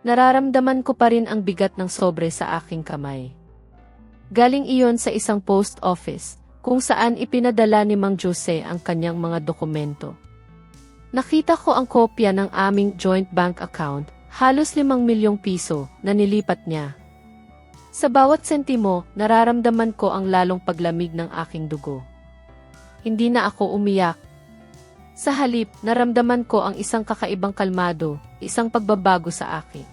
nararamdaman ko pa rin ang bigat ng sobre sa aking kamay. Galing iyon sa isang post office, kung saan ipinadala ni Mang Jose ang kanyang mga dokumento. Nakita ko ang kopya ng aming joint bank account, halos 5 milyong piso, na nilipat niya. Sa bawat sentimo, nararamdaman ko ang lalong paglamig ng aking dugo. Hindi na ako umiyak. Sa halip, naramdaman ko ang isang kakaibang kalmado, isang pagbabago sa akin.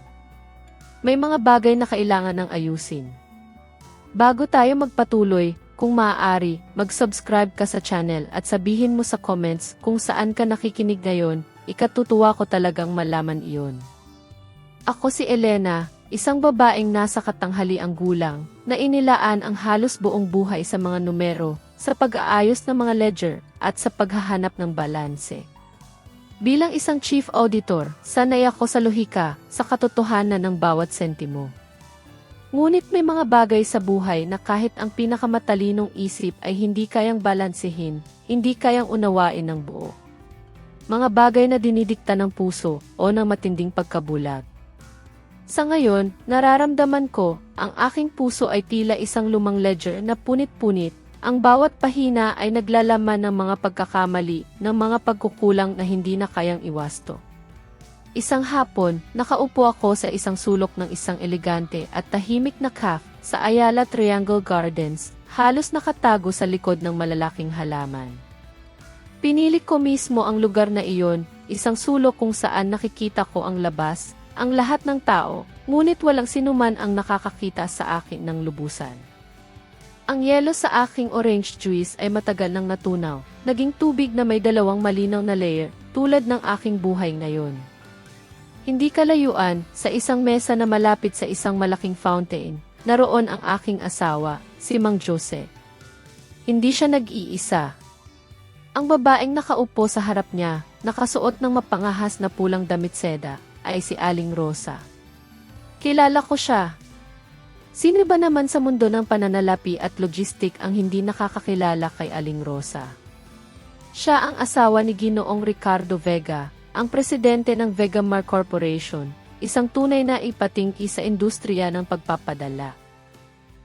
May mga bagay na kailangan ng ayusin. Bago tayo magpatuloy, kung maaari, mag-subscribe ka sa channel at sabihin mo sa comments kung saan ka nakikinig ngayon, ikatutuwa ko talagang malaman iyon. Ako si Elena, isang babaeng nasa katanghaliang gulang, na inilaan ang halos buong buhay sa mga numero, sa pag-aayos ng mga ledger, at sa paghahanap ng balanse. Bilang isang chief auditor, sanay ako sa lohika, sa katotohanan ng bawat sentimo. Ngunit may mga bagay sa buhay na kahit ang pinakamatalinong isip ay hindi kayang balansehin, hindi kayang unawain ng buo. Mga bagay na dinidikta ng puso o ng matinding pagkabulag. Sa ngayon, nararamdaman ko, ang aking puso ay tila isang lumang ledger na punit-punit, ang bawat pahina ay naglalaman ng mga pagkakamali, ng mga pagkukulang na hindi na kayang iwasto. Isang hapon, nakaupo ako sa isang sulok ng isang elegante at tahimik na cafe sa Ayala Triangle Gardens, halos nakatago sa likod ng malalaking halaman. Pinili ko mismo ang lugar na iyon, isang sulok kung saan nakikita ko ang labas, ang lahat ng tao, ngunit walang sinuman ang nakakakita sa akin ng lubusan. Ang yelo sa aking orange juice ay matagal nang natunaw, naging tubig na may 2 malinaw na layer, tulad ng aking buhay ngayon. Hindi kalayuan, sa isang mesa na malapit sa isang malaking fountain, naroon ang aking asawa, si Mang Jose. Hindi siya nag-iisa. Ang babaeng nakaupo sa harap niya, nakasuot ng mapangahas na pulang damit seda, ay si Aling Rosa. Kilala ko siya. Sino ba naman sa mundo ng pananalapi at logistik ang hindi nakakakilala kay Aling Rosa? Siya ang asawa ni Ginoong Ricardo Vega, ang presidente ng Vegamar Corporation, isang tunay na ipatingki sa industriya ng pagpapadala.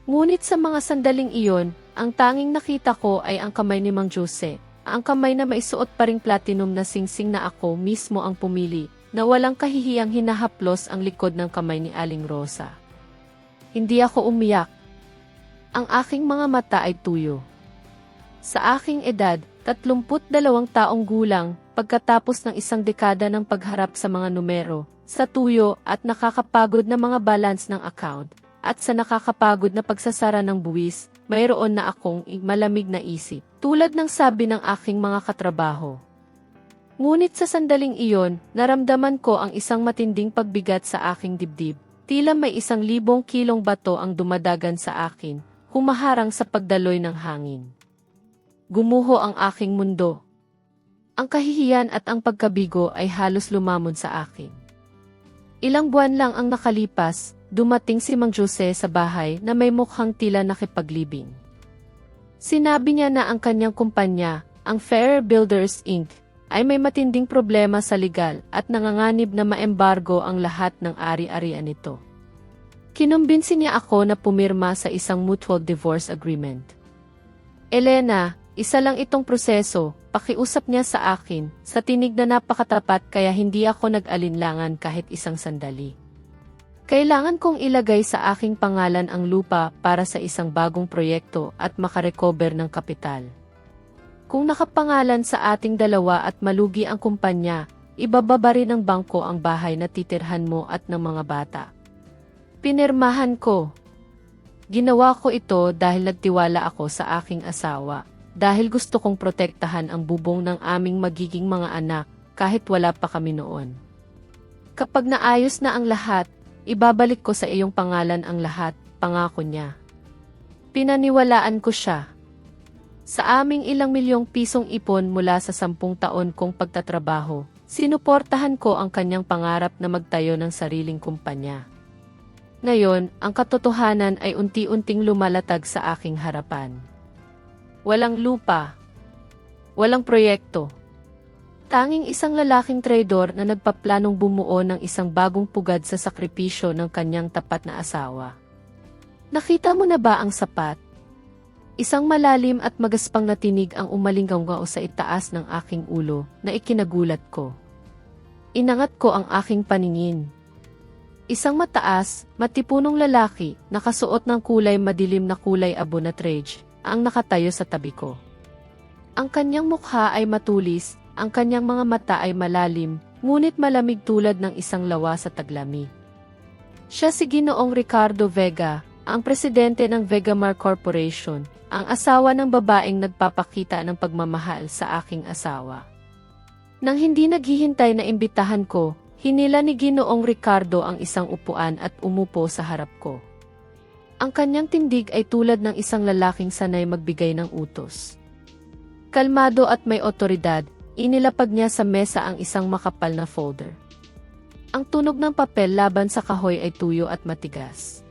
Ngunit sa mga sandaling iyon, ang tanging nakita ko ay ang kamay ni Mang Jose, ang kamay na maisuot pa ring platinum na singsing na ako mismo ang pumili, na walang kahihiyang hinahaplos ang likod ng kamay ni Aling Rosa. Hindi ako umiyak. Ang aking mga mata ay tuyo. Sa aking edad, 32 taong gulang, pagkatapos ng isang dekada ng pagharap sa mga numero, sa tuyo at nakakapagod na mga balance ng account, at sa nakakapagod na pagsasara ng buwis, mayroon na akong malamig na isip, tulad ng sabi ng aking mga katrabaho. Ngunit sa sandaling iyon, naramdaman ko ang isang matinding pagbigat sa aking dibdib, tila may 1,000 kilong bato ang dumadagan sa akin, humaharang sa pagdaloy ng hangin. Gumuho ang aking mundo. Ang kahihiyan at ang pagkabigo ay halos lumamon sa akin. Ilang buwan lang ang nakalipas, dumating si Mang Jose sa bahay na may mukhang tila nakipaglibing. Sinabi niya na ang kanyang kumpanya, ang Fairer Builders Inc., ay may matinding problema sa legal at nanganganib na maembargo ang lahat ng ari-arian nito. Kinumbinsi niya ako na pumirma sa isang mutual divorce agreement. Elena, isa lang itong proseso, pakiusap niya sa akin, sa tinig na napakatapat kaya hindi ako nag-alinlangan kahit isang sandali. Kailangan kong ilagay sa aking pangalan ang lupa para sa isang bagong proyekto at makarecover ng kapital. Kung nakapangalan sa ating dalawa at malugi ang kumpanya, ibababa rin ng bangko ang bahay na titirhan mo at ng mga bata. Pinirmahan ko. Ginawa ko ito dahil nagtiwala ako sa aking asawa. Dahil gusto kong protektahan ang bubong ng aming magiging mga anak, kahit wala pa kami noon. Kapag naayos na ang lahat, ibabalik ko sa iyong pangalan ang lahat, pangako niya. Pinaniwalaan ko siya. Sa aming ilang milyong pisong ipon mula sa 10 taon kong pagtatrabaho, sinuportahan ko ang kanyang pangarap na magtayo ng sariling kumpanya. Ngayon, ang katotohanan ay unti-unting lumalatag sa aking harapan. Walang lupa. Walang proyekto. Tanging isang lalaking traidor na nagpaplanong bumuo ng isang bagong pugad sa sakripisyo ng kanyang tapat na asawa. Nakita mo na ba ang sapat? Isang malalim at magaspang na tinig ang umalinggaw sa itaas ng aking ulo na ikinagulat ko. Inangat ko ang aking paningin. Isang mataas, matipunong lalaki, nakasuot ng kulay madilim na kulay abo na trage, ang nakatayo sa tabi ko. Ang kanyang mukha ay matulis, ang kanyang mga mata ay malalim, ngunit malamig tulad ng isang lawa sa taglami. Siya si Ginoong Ricardo Vega, ang presidente ng Vegamar Corporation, ang asawa ng babaeng nagpapakita ng pagmamahal sa aking asawa. Nang hindi naghihintay na imbitahan ko, hinila ni Ginoong Ricardo ang isang upuan at umupo sa harap ko. Ang kanyang tindig ay tulad ng isang lalaking sanay magbigay ng utos. Kalmado at may otoridad, inilapag niya sa mesa ang isang makapal na folder. Ang tunog ng papel laban sa kahoy ay tuyo at matigas.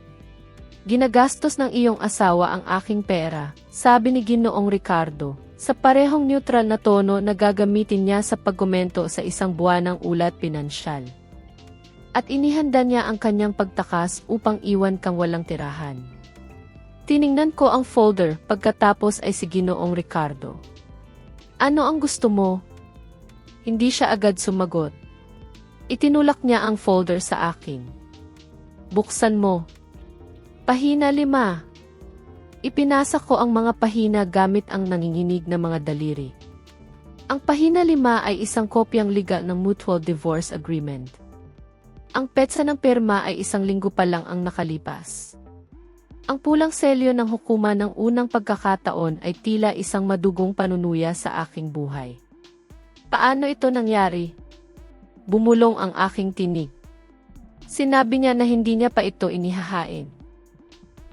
Ginagastos ng iyong asawa ang aking pera, sabi ni Ginoong Ricardo, sa parehong neutral na tono na gagamitin niya sa pagkomento sa isang buwanang ulat pinansyal. At inihanda niya ang kanyang pagtakas upang iwan kang walang tirahan. Tiningnan ko ang folder pagkatapos ay si Ginoong Ricardo. Ano ang gusto mo? Hindi siya agad sumagot. Itinulak niya ang folder sa akin. Buksan mo. Pahina 5. Ipinasa ko ang mga pahina gamit ang nanginginig na mga daliri. Ang pahina 5 ay isang kopyang legal ng Mutual Divorce Agreement. Ang petsa ng pirma ay 1 linggo pa lang ang nakalipas. Ang pulang selyo ng hukuma ng unang pagkakataon ay tila isang madugong panunuya sa aking buhay. Paano ito nangyari? Bumulong ang aking tinig. Sinabi niya na hindi niya pa ito inihahain.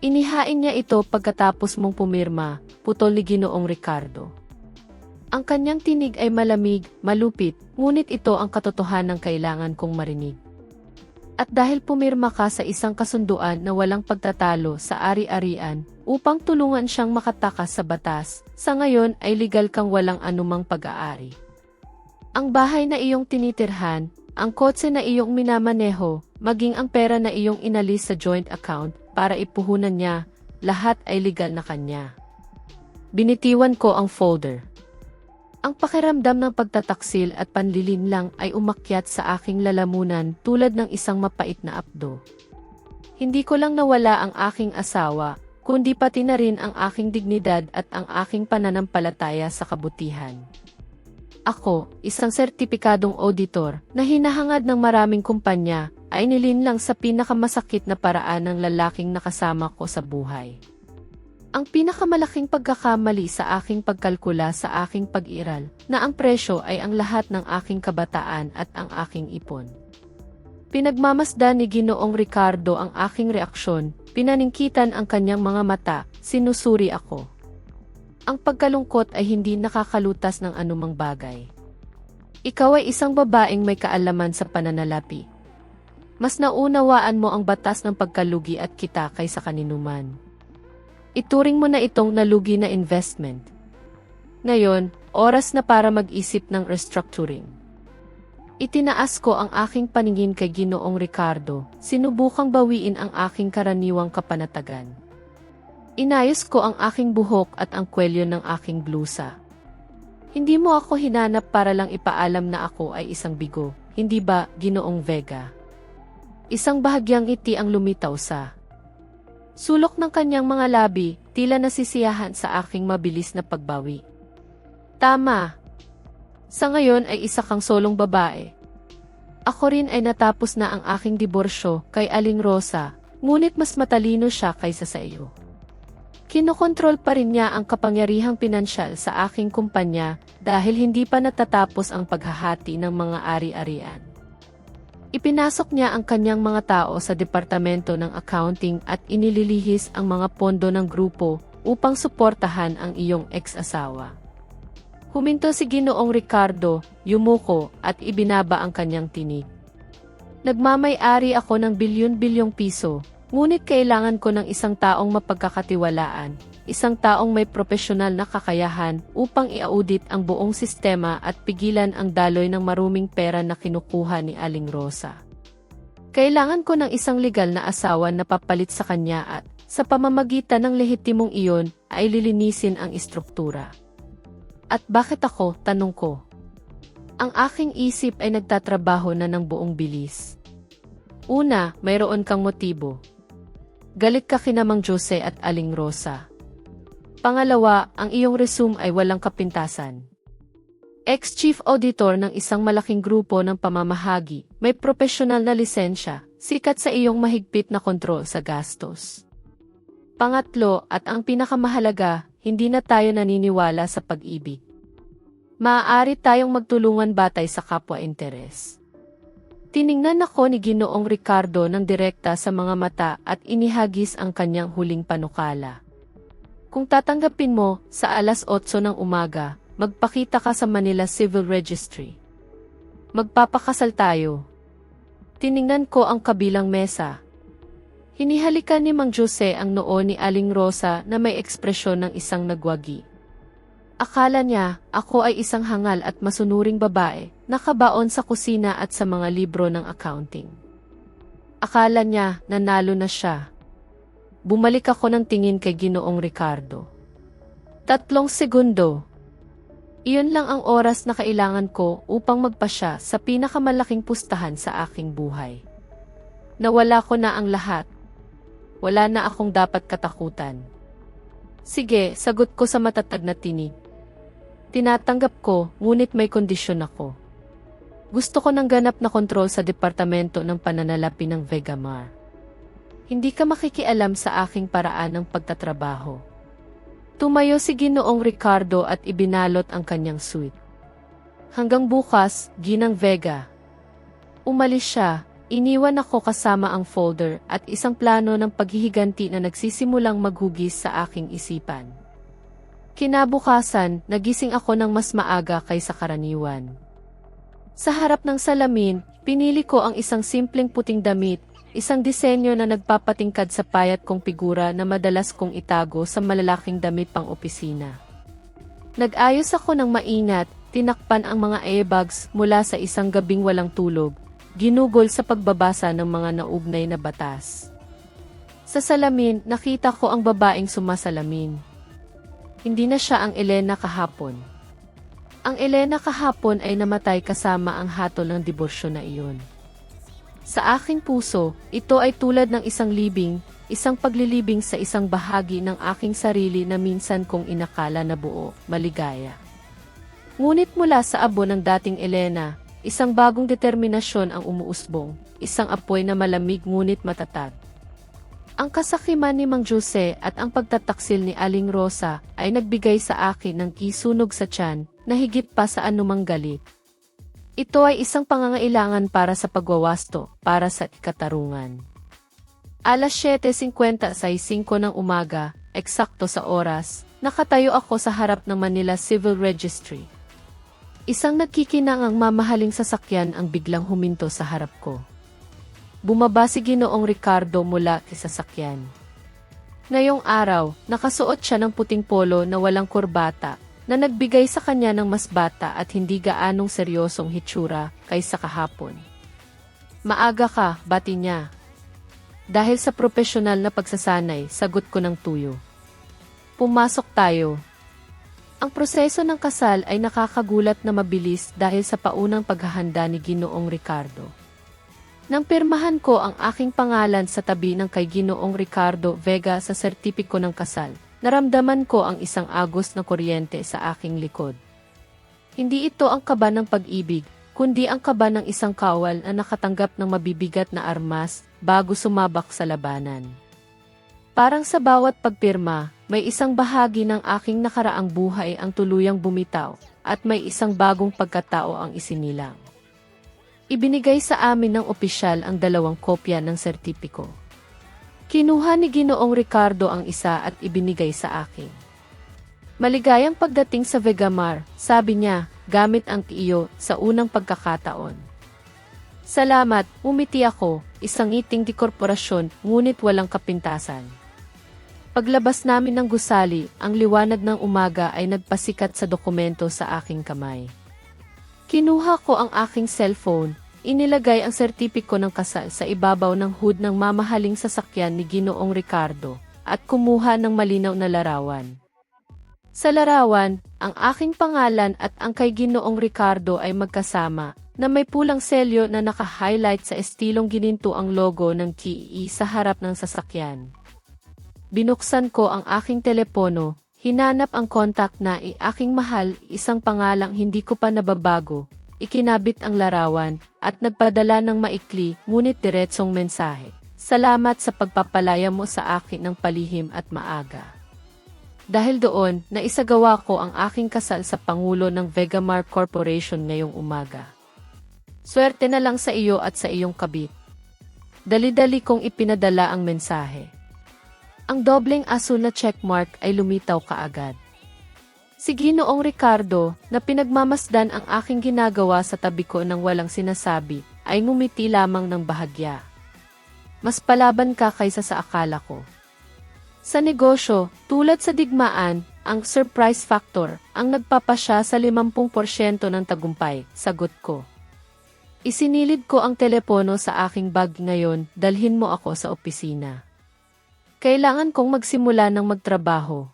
Inihain niya ito pagkatapos mong pumirma, putol ni Ginoong Ricardo. Ang kanyang tinig ay malamig, malupit, ngunit ito ang katotohanan kailangan kong marinig. At dahil pumirma ka sa isang kasunduan na walang pagtatalo sa ari-arian, upang tulungan siyang makatakas sa batas, sa ngayon ay legal kang walang anumang pag-aari. Ang bahay na iyong tinitirhan, ang kotse na iyong minamaneho, maging ang pera na iyong inalis sa joint account para ipuhunan niya, lahat ay legal na kanya. Binitiwan ko ang folder. Ang pakiramdam ng pagtataksil at panlilinlang ay umakyat sa aking lalamunan tulad ng isang mapait na apdo. Hindi ko lang nawala ang aking asawa, kundi pati na rin ang aking dignidad at ang aking pananampalataya sa kabutihan. Ako, isang sertipikadong auditor na hinahangad ng maraming kumpanya, ay nilinlang sa pinakamasakit na paraan ng lalaking nakasama ko sa buhay. Ang pinakamalaking pagkakamali sa aking pagkalkula sa aking pag-iral, na ang presyo ay ang lahat ng aking kabataan at ang aking ipon. Pinagmamasdan ni Ginoong Ricardo ang aking reaksyon, pinaningkitan ang kanyang mga mata, sinusuri ako. Ang pagkalungkot ay hindi nakakalutas ng anumang bagay. Ikaw ay isang babaeng may kaalaman sa pananalapi. Mas naunawaan mo ang batas ng pagkalugi at kita kaysa kaninuman. Ituring mo na itong nalugi na investment. Ngayon, oras na para mag-isip ng restructuring. Itinaas ko ang aking paningin kay Ginoong Ricardo, sinubukang bawiin ang aking karaniwang kapanatagan. Inayos ko ang aking buhok at ang kwelyo ng aking blusa. Hindi mo ako hinanap para lang ipaalam na ako ay isang bigo, hindi ba, Ginoong Vega? Isang bahagyang ngiti ang lumitaw sa sulok ng kanyang mga labi, tila nasisiyahan sa aking mabilis na pagbawi. Tama. Sa ngayon ay isa kang solong babae. Ako rin ay natapos na ang aking diborsyo kay Aling Rosa, ngunit mas matalino siya kaysa sa iyo. Kinokontrol pa rin niya ang kapangyarihang pinansyal sa aking kumpanya dahil hindi pa natatapos ang paghahati ng mga ari-arian. Ipinasok niya ang kanyang mga tao sa departamento ng accounting at inililihis ang mga pondo ng grupo upang suportahan ang iyong ex-asawa. Huminto si Ginoong Ricardo, yumuko at ibinaba ang kanyang tinig. Nagmamay-ari ako ng bilyon-bilyong piso, ngunit kailangan ko ng isang taong mapagkakatiwalaan, isang taong may propesyonal na kakayahan upang i-audit ang buong sistema at pigilan ang daloy ng maruming pera na kinukuha ni Aling Rosa. Kailangan ko ng isang legal na asawa na papalit sa kanya at, sa pamamagitan ng lehitimong iyon, ay lilinisin ang istruktura. At bakit ako, tanong ko? Ang aking isip ay nagtatrabaho na ng buong bilis. Una, mayroon kang motibo. Galit ka kina Mang Jose at Aling Rosa. Pangalawa, ang iyong resume ay walang kapintasan. Ex-chief auditor ng isang malaking grupo ng pamamahagi, may profesional na lisensya, sikat sa iyong mahigpit na kontrol sa gastos. Pangatlo, at ang pinakamahalaga, hindi na tayo naniniwala sa pag-ibig. Maaari tayong magtulungan batay sa kapwa-interes. Tiningnan ako ni Ginoong Ricardo ng direkta sa mga mata at inihagis ang kanyang huling panukala. Kung tatanggapin mo, sa 8:00 ng umaga, magpakita ka sa Manila Civil Registry. Magpapakasal tayo. Tiningnan ko ang kabilang mesa. Hinihalikan ni Mang Jose ang noo ni Aling Rosa na may ekspresyon ng isang nagwagi. Akala niya, ako ay isang hangal at masunuring babae, nakabaon sa kusina at sa mga libro ng accounting. Akala niya, nanalo na siya. Bumalik ako ng tingin kay Ginoong Ricardo. 3 segundo. Iyon lang ang oras na kailangan ko upang magpasya sa pinakamalaking pustahan sa aking buhay. Nawala ko na ang lahat. Wala na akong dapat katakutan. Sige, sagot ko sa matatag na tinig. Tinatanggap ko, ngunit may kondisyon ako. Gusto ko ng ganap na kontrol sa departamento ng pananalapi ng Vegamar. Hindi ka makikialam sa aking paraan ng pagtatrabaho. Tumayo si Ginoong Ricardo at ibinalot ang kanyang suite. Hanggang bukas, Ginang Vega. Umalis siya. Iniwan ako kasama ang folder at isang plano ng paghihiganti na nagsisimulang maghugis sa aking isipan. Kinabukasan, nagising ako ng mas maaga kaysa karaniwan. Sa harap ng salamin, pinili ko ang isang simpleng puting damit, isang disenyo na nagpapatingkad sa payat kong figura na madalas kong itago sa malalaking damit pang opisina. Nag-ayos ako ng maingat, tinakpan ang mga earbags mula sa isang gabing walang tulog, ginugol sa pagbabasa ng mga naugnay na batas. Sa salamin, nakita ko ang babaeng sumasalamin. Hindi na siya ang Elena kahapon. Ang Elena kahapon ay namatay kasama ang hatol ng diborsyo na iyon. Sa aking puso, ito ay tulad ng isang libing, isang paglilibing sa isang bahagi ng aking sarili na minsan kong inakala na buo, maligaya. Ngunit mula sa abo ng dating Elena, isang bagong determinasyon ang umuusbong, isang apoy na malamig ngunit matatag. Ang kasakiman ni Mang Jose at ang pagtataksil ni Aling Rosa ay nagbigay sa akin ng kisunog sa tiyan na higit pa sa anumang galit. Ito ay isang pangangailangan para sa pagwawasto, para sa katarungan. 7:50 ng umaga, eksakto sa oras, nakatayo ako sa harap ng Manila Civil Registry. Isang nagkikinangang mamahaling sasakyan ang biglang huminto sa harap ko. Bumaba si Ginoong Ricardo mula sa sasakyan. Ngayong araw, nakasuot siya ng puting polo na walang kurbata, na nagbigay sa kanya ng mas bata at hindi gaanong seryosong hitsura kaysa kahapon. Maaga ka, bati niya. Dahil sa profesional na pagsasanay, sagot ko ng tuyo. Pumasok tayo. Ang proseso ng kasal ay nakakagulat na mabilis dahil sa paunang paghahanda ni Ginoong Ricardo. Nang pirmahan ko ang aking pangalan sa tabi ng kay Ginoong Ricardo Vega sa sertipiko ng kasal, naramdaman ko ang isang agos na kuryente sa aking likod. Hindi ito ang kaba ng pag-ibig, kundi ang kaba ng isang kawal na nakatanggap ng mabibigat na armas bago sumabak sa labanan. Parang sa bawat pagpirma, may isang bahagi ng aking nakaraang buhay ang tuluyang bumitaw, at may isang bagong pagkatao ang isinilang. Ibinigay sa amin ng opisyal ang 2 kopya ng sertipiko. Kinuha ni Ginoong Ricardo ang isa at ibinigay sa akin. Maligayang pagdating sa Vegamar, sabi niya, gamit ang iyo sa unang pagkakataon. Salamat, umiti ako, isang ngiting di korporasyon, ngunit walang kapintasan. Paglabas namin ng gusali, ang liwanag ng umaga ay nagpasikat sa dokumento sa aking kamay. Kinuha ko ang aking cellphone, inilagay ang sertipiko ng kasal sa ibabaw ng hood ng mamahaling sasakyan ni Ginoong Ricardo, at kumuha ng malinaw na larawan. Sa larawan, ang aking pangalan at ang kay Ginoong Ricardo ay magkasama, na may pulang selyo na naka-highlight sa estilong gininto ang logo ng TE sa harap ng sasakyan. Binuksan ko ang aking telepono, hinanap ang contact na aking mahal, isang pangalang hindi ko pa nababago, ikinabit ang larawan, at nagpadala ng maikli ngunit diretsong mensahe. Salamat sa pagpapalaya mo sa akin ng palihim at maaga. Dahil doon, naisagawa ko ang aking kasal sa Pangulo ng Vegamar Corporation ngayong umaga. Swerte na lang sa iyo at sa iyong kabit. Dali-dali kong ipinadala ang mensahe. Ang dobleng asul na checkmark ay lumitaw kaagad. Si Ginoong Ricardo, na pinagmamasdan ang aking ginagawa sa tabi ko nang walang sinasabi, ay ngumiti lamang ng bahagya. Mas palaban ka kaysa sa akala ko. Sa negosyo, tulad sa digmaan, ang surprise factor ang nagpapasya sa 50% ng tagumpay, sagot ko. Isinilid ko ang telepono sa aking bag ngayon, dalhin mo ako sa opisina. Kailangan kong magsimula ng magtrabaho.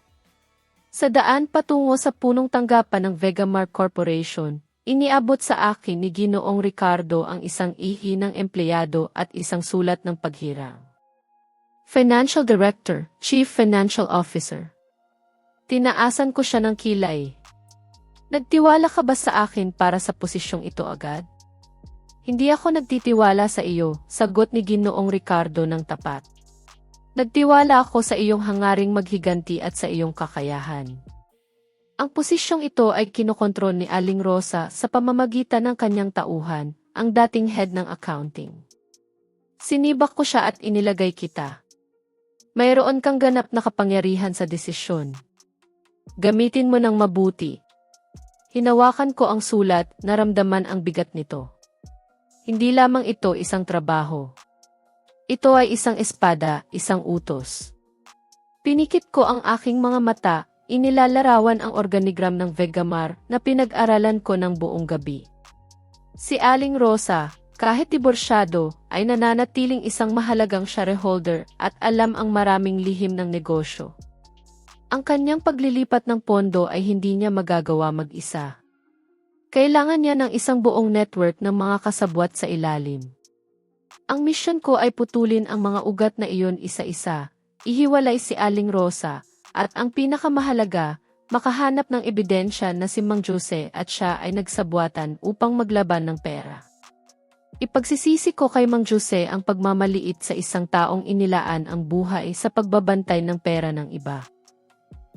Sa daan patungo sa punong tanggapan ng Vegamar Corporation, iniabot sa akin ni Ginoong Ricardo ang isang ihi ng empleyado at isang sulat ng paghirang. Financial Director, Chief Financial Officer. Tinaasan ko siya ng kilay. Nagtiwala ka ba sa akin para sa posisyong ito agad? Hindi ako nagtitiwala sa iyo, sagot ni Ginoong Ricardo ng tapat. Nagtiwala ako sa iyong hangaring maghiganti at sa iyong kakayahan. Ang posisyong ito ay kinokontrol ni Aling Rosa sa pamamagitan ng kanyang tauhan, ang dating head ng accounting. Sinibak ko siya at inilagay kita. Mayroon kang ganap na kapangyarihan sa desisyon. Gamitin mo ng mabuti. Hinawakan ko ang sulat, naramdaman ang bigat nito. Hindi lamang ito isang trabaho. Ito ay isang espada, isang utos. Pinikit ko ang aking mga mata, inilalarawan ang organigram ng Vegamar na pinag-aralan ko ng buong gabi. Si Aling Rosa, kahit diborsyado, ay nananatiling isang mahalagang shareholder at alam ang maraming lihim ng negosyo. Ang kanyang paglilipat ng pondo ay hindi niya magagawa mag-isa. Kailangan niya ng isang buong network ng mga kasabwat sa ilalim. Ang misyon ko ay putulin ang mga ugat na iyon isa-isa, ihiwalay si Aling Rosa, at ang pinakamahalaga, makahanap ng ebidensya na si Mang Jose at siya ay nagsabwatan upang maglaban ng pera. Ipagsisisi ko kay Mang Jose ang pagmamaliit sa isang taong inilaan ang buhay sa pagbabantay ng pera ng iba.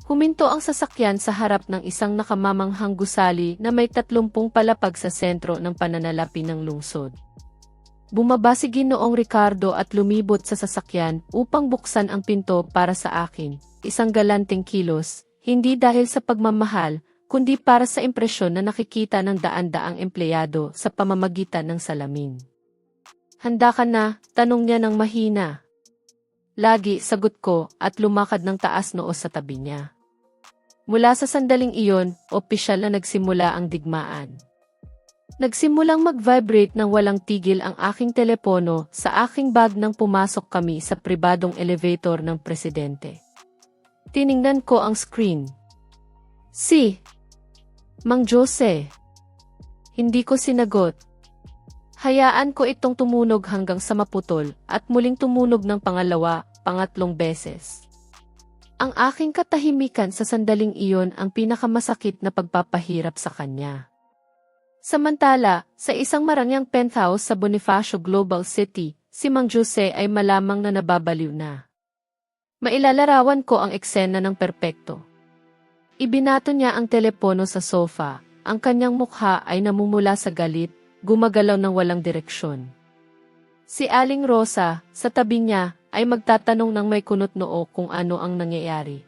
Huminto ang sasakyan sa harap ng isang nakamamanghang gusali na may 30 palapag sa sentro ng pananalapi ng lungsod. Bumaba si Ginoong Ricardo at lumibot sa sasakyan upang buksan ang pinto para sa akin, isang galanting kilos, hindi dahil sa pagmamahal, kundi para sa impresyon na nakikita ng daan-daang empleyado sa pamamagitan ng salamin. Handa ka na? Tanong niya ng mahina. Lagi, sagot ko, at lumakad ng taas noo sa tabi niya. Mula sa sandaling iyon, opisyal na nagsimula ang digmaan. Nagsimulang mag-vibrate ng walang tigil ang aking telepono sa aking bag nang pumasok kami sa pribadong elevator ng presidente. Tiningnan ko ang screen. Si Mang Jose. Hindi ko sinagot. Hayaan ko itong tumunog hanggang sa maputol at muling tumunog ng pangalawa, pangatlong beses. Ang aking katahimikan sa sandaling iyon ang pinakamasakit na pagpapahirap sa kanya. Samantala, sa isang marangyang penthouse sa Bonifacio Global City, si Mang Jose ay malamang na nababaliw na. Mailalarawan ko ang eksena ng perpekto. Ibinato niya ang telepono sa sofa, ang kanyang mukha ay namumula sa galit, gumagalaw ng walang direksyon. Si Aling Rosa, sa tabi niya, ay magtatanong ng may kunot noo kung ano ang nangyayari.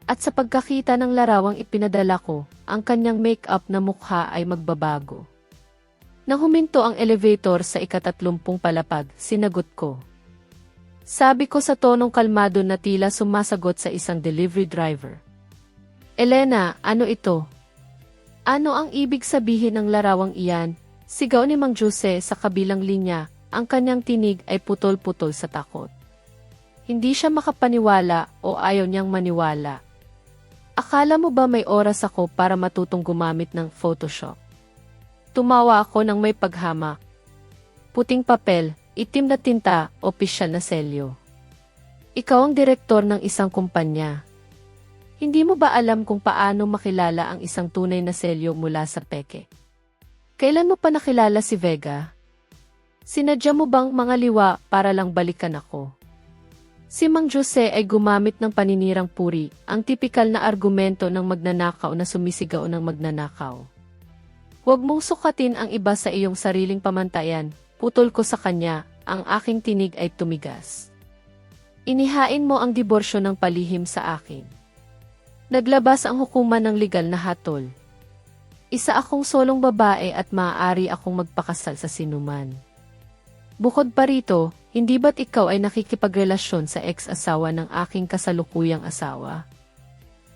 At sa pagkakita ng larawang ipinadala ko, ang kanyang make-up na mukha ay magbabago. Nang huminto ang elevator sa ika-30 palapag, sinagot ko. Sabi ko sa tonong kalmado na tila sumasagot sa isang delivery driver. Elena, ano ito? Ano ang ibig sabihin ng larawang iyan? Sigaw ni Mang Jose sa kabilang linya, ang kanyang tinig ay putol-putol sa takot. Hindi siya makapaniwala o ayaw niyang maniwala. Akala mo ba may oras ako para matutong gumamit ng Photoshop? Tumawa ako ng may paghamak. Puting papel, itim na tinta, opisyal na selyo. Ikaw ang direktor ng isang kumpanya. Hindi mo ba alam kung paano makilala ang isang tunay na selyo mula sa peke? Kailan mo pa nakilala si Vega? Sinadya mo bang mga liwa para lang balikan ako? Si Mang Jose ay gumamit ng paninirang puri, ang tipikal na argumento ng magnanakaw na sumisigaw ng magnanakaw. Huwag mong sukatin ang iba sa iyong sariling pamantayan, putol ko sa kanya, ang aking tinig ay tumigas. Inihain mo ang diborsyo ng palihim sa akin. Naglabas ang hukuman ng legal na hatol. Isa akong solong babae at maaari akong magpakasal sa sinuman. Bukod pa rito, hindi ba't ikaw ay nakikipagrelasyon sa ex-asawa ng aking kasalukuyang asawa?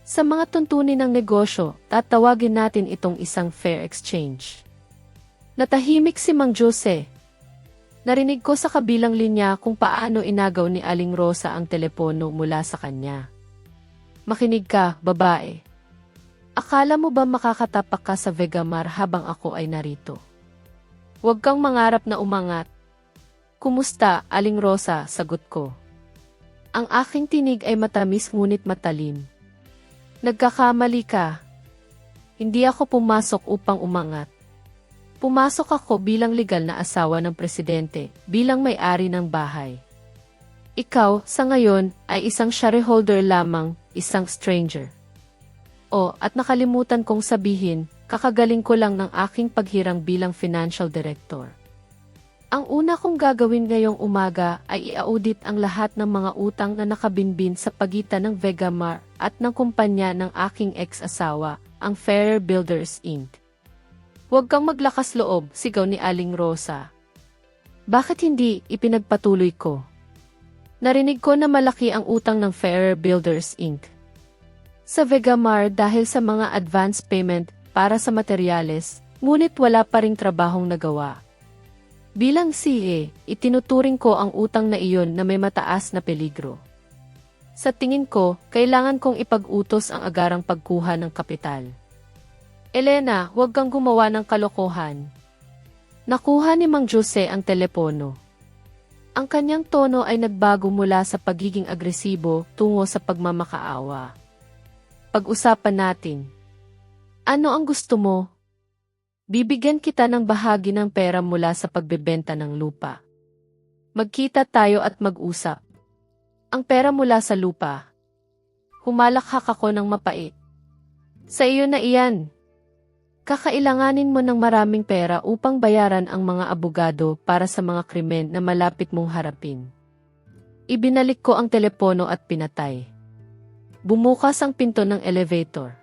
Sa mga tuntunin ng negosyo, tatawagin natin itong isang fair exchange. Natahimik si Mang Jose. Narinig ko sa kabilang linya kung paano inagaw ni Aling Rosa ang telepono mula sa kanya. Makinig ka, babae. Akala mo ba makakatapak ka sa Vegamar habang ako ay narito? Huwag kang mangarap na umangat. Kumusta, Aling Rosa, sagot ko. Ang aking tinig ay matamis ngunit matalim. Nagkakamali ka. Hindi ako pumasok upang umangat. Pumasok ako bilang legal na asawa ng presidente, bilang may-ari ng bahay. Ikaw, sa ngayon, ay isang shareholder lamang, isang stranger. At nakalimutan kong sabihin, kakagaling ko lang ng aking paghirang bilang financial director. Ang una kong gagawin ngayong umaga ay i-audit ang lahat ng mga utang na nakabinbin sa pagitan ng Vegamar at ng kumpanya ng aking ex-asawa, ang Fairer Builders Inc. Huwag kang maglakas loob, sigaw ni Aling Rosa. Bakit hindi, ipinagpatuloy ko. Narinig ko na malaki ang utang ng Fairer Builders Inc. Sa Vegamar dahil sa mga advance payment para sa materyales, ngunit wala pa ring trabahong nagawa. Bilang CA, itinuturing ko ang utang na iyon na may mataas na peligro. Sa tingin ko, kailangan kong ipag-utos ang agarang pagkuha ng kapital. Elena, huwag kang gumawa ng kalokohan. Nakuha ni Mang Jose ang telepono. Ang kanyang tono ay nagbago mula sa pagiging agresibo tungo sa pagmamakaawa. Pag-usapan natin. Ano ang gusto mo? Bibigyan kita ng bahagi ng pera mula sa pagbebenta ng lupa. Magkita tayo at mag-usap. Ang pera mula sa lupa. Humalakhak ako ng mapait. Sa iyo na iyan. Kakailanganin mo ng maraming pera upang bayaran ang mga abogado para sa mga krimen na malapit mong harapin. Ibinalik ko ang telepono at pinatay. Bumukas ang pinto ng elevator.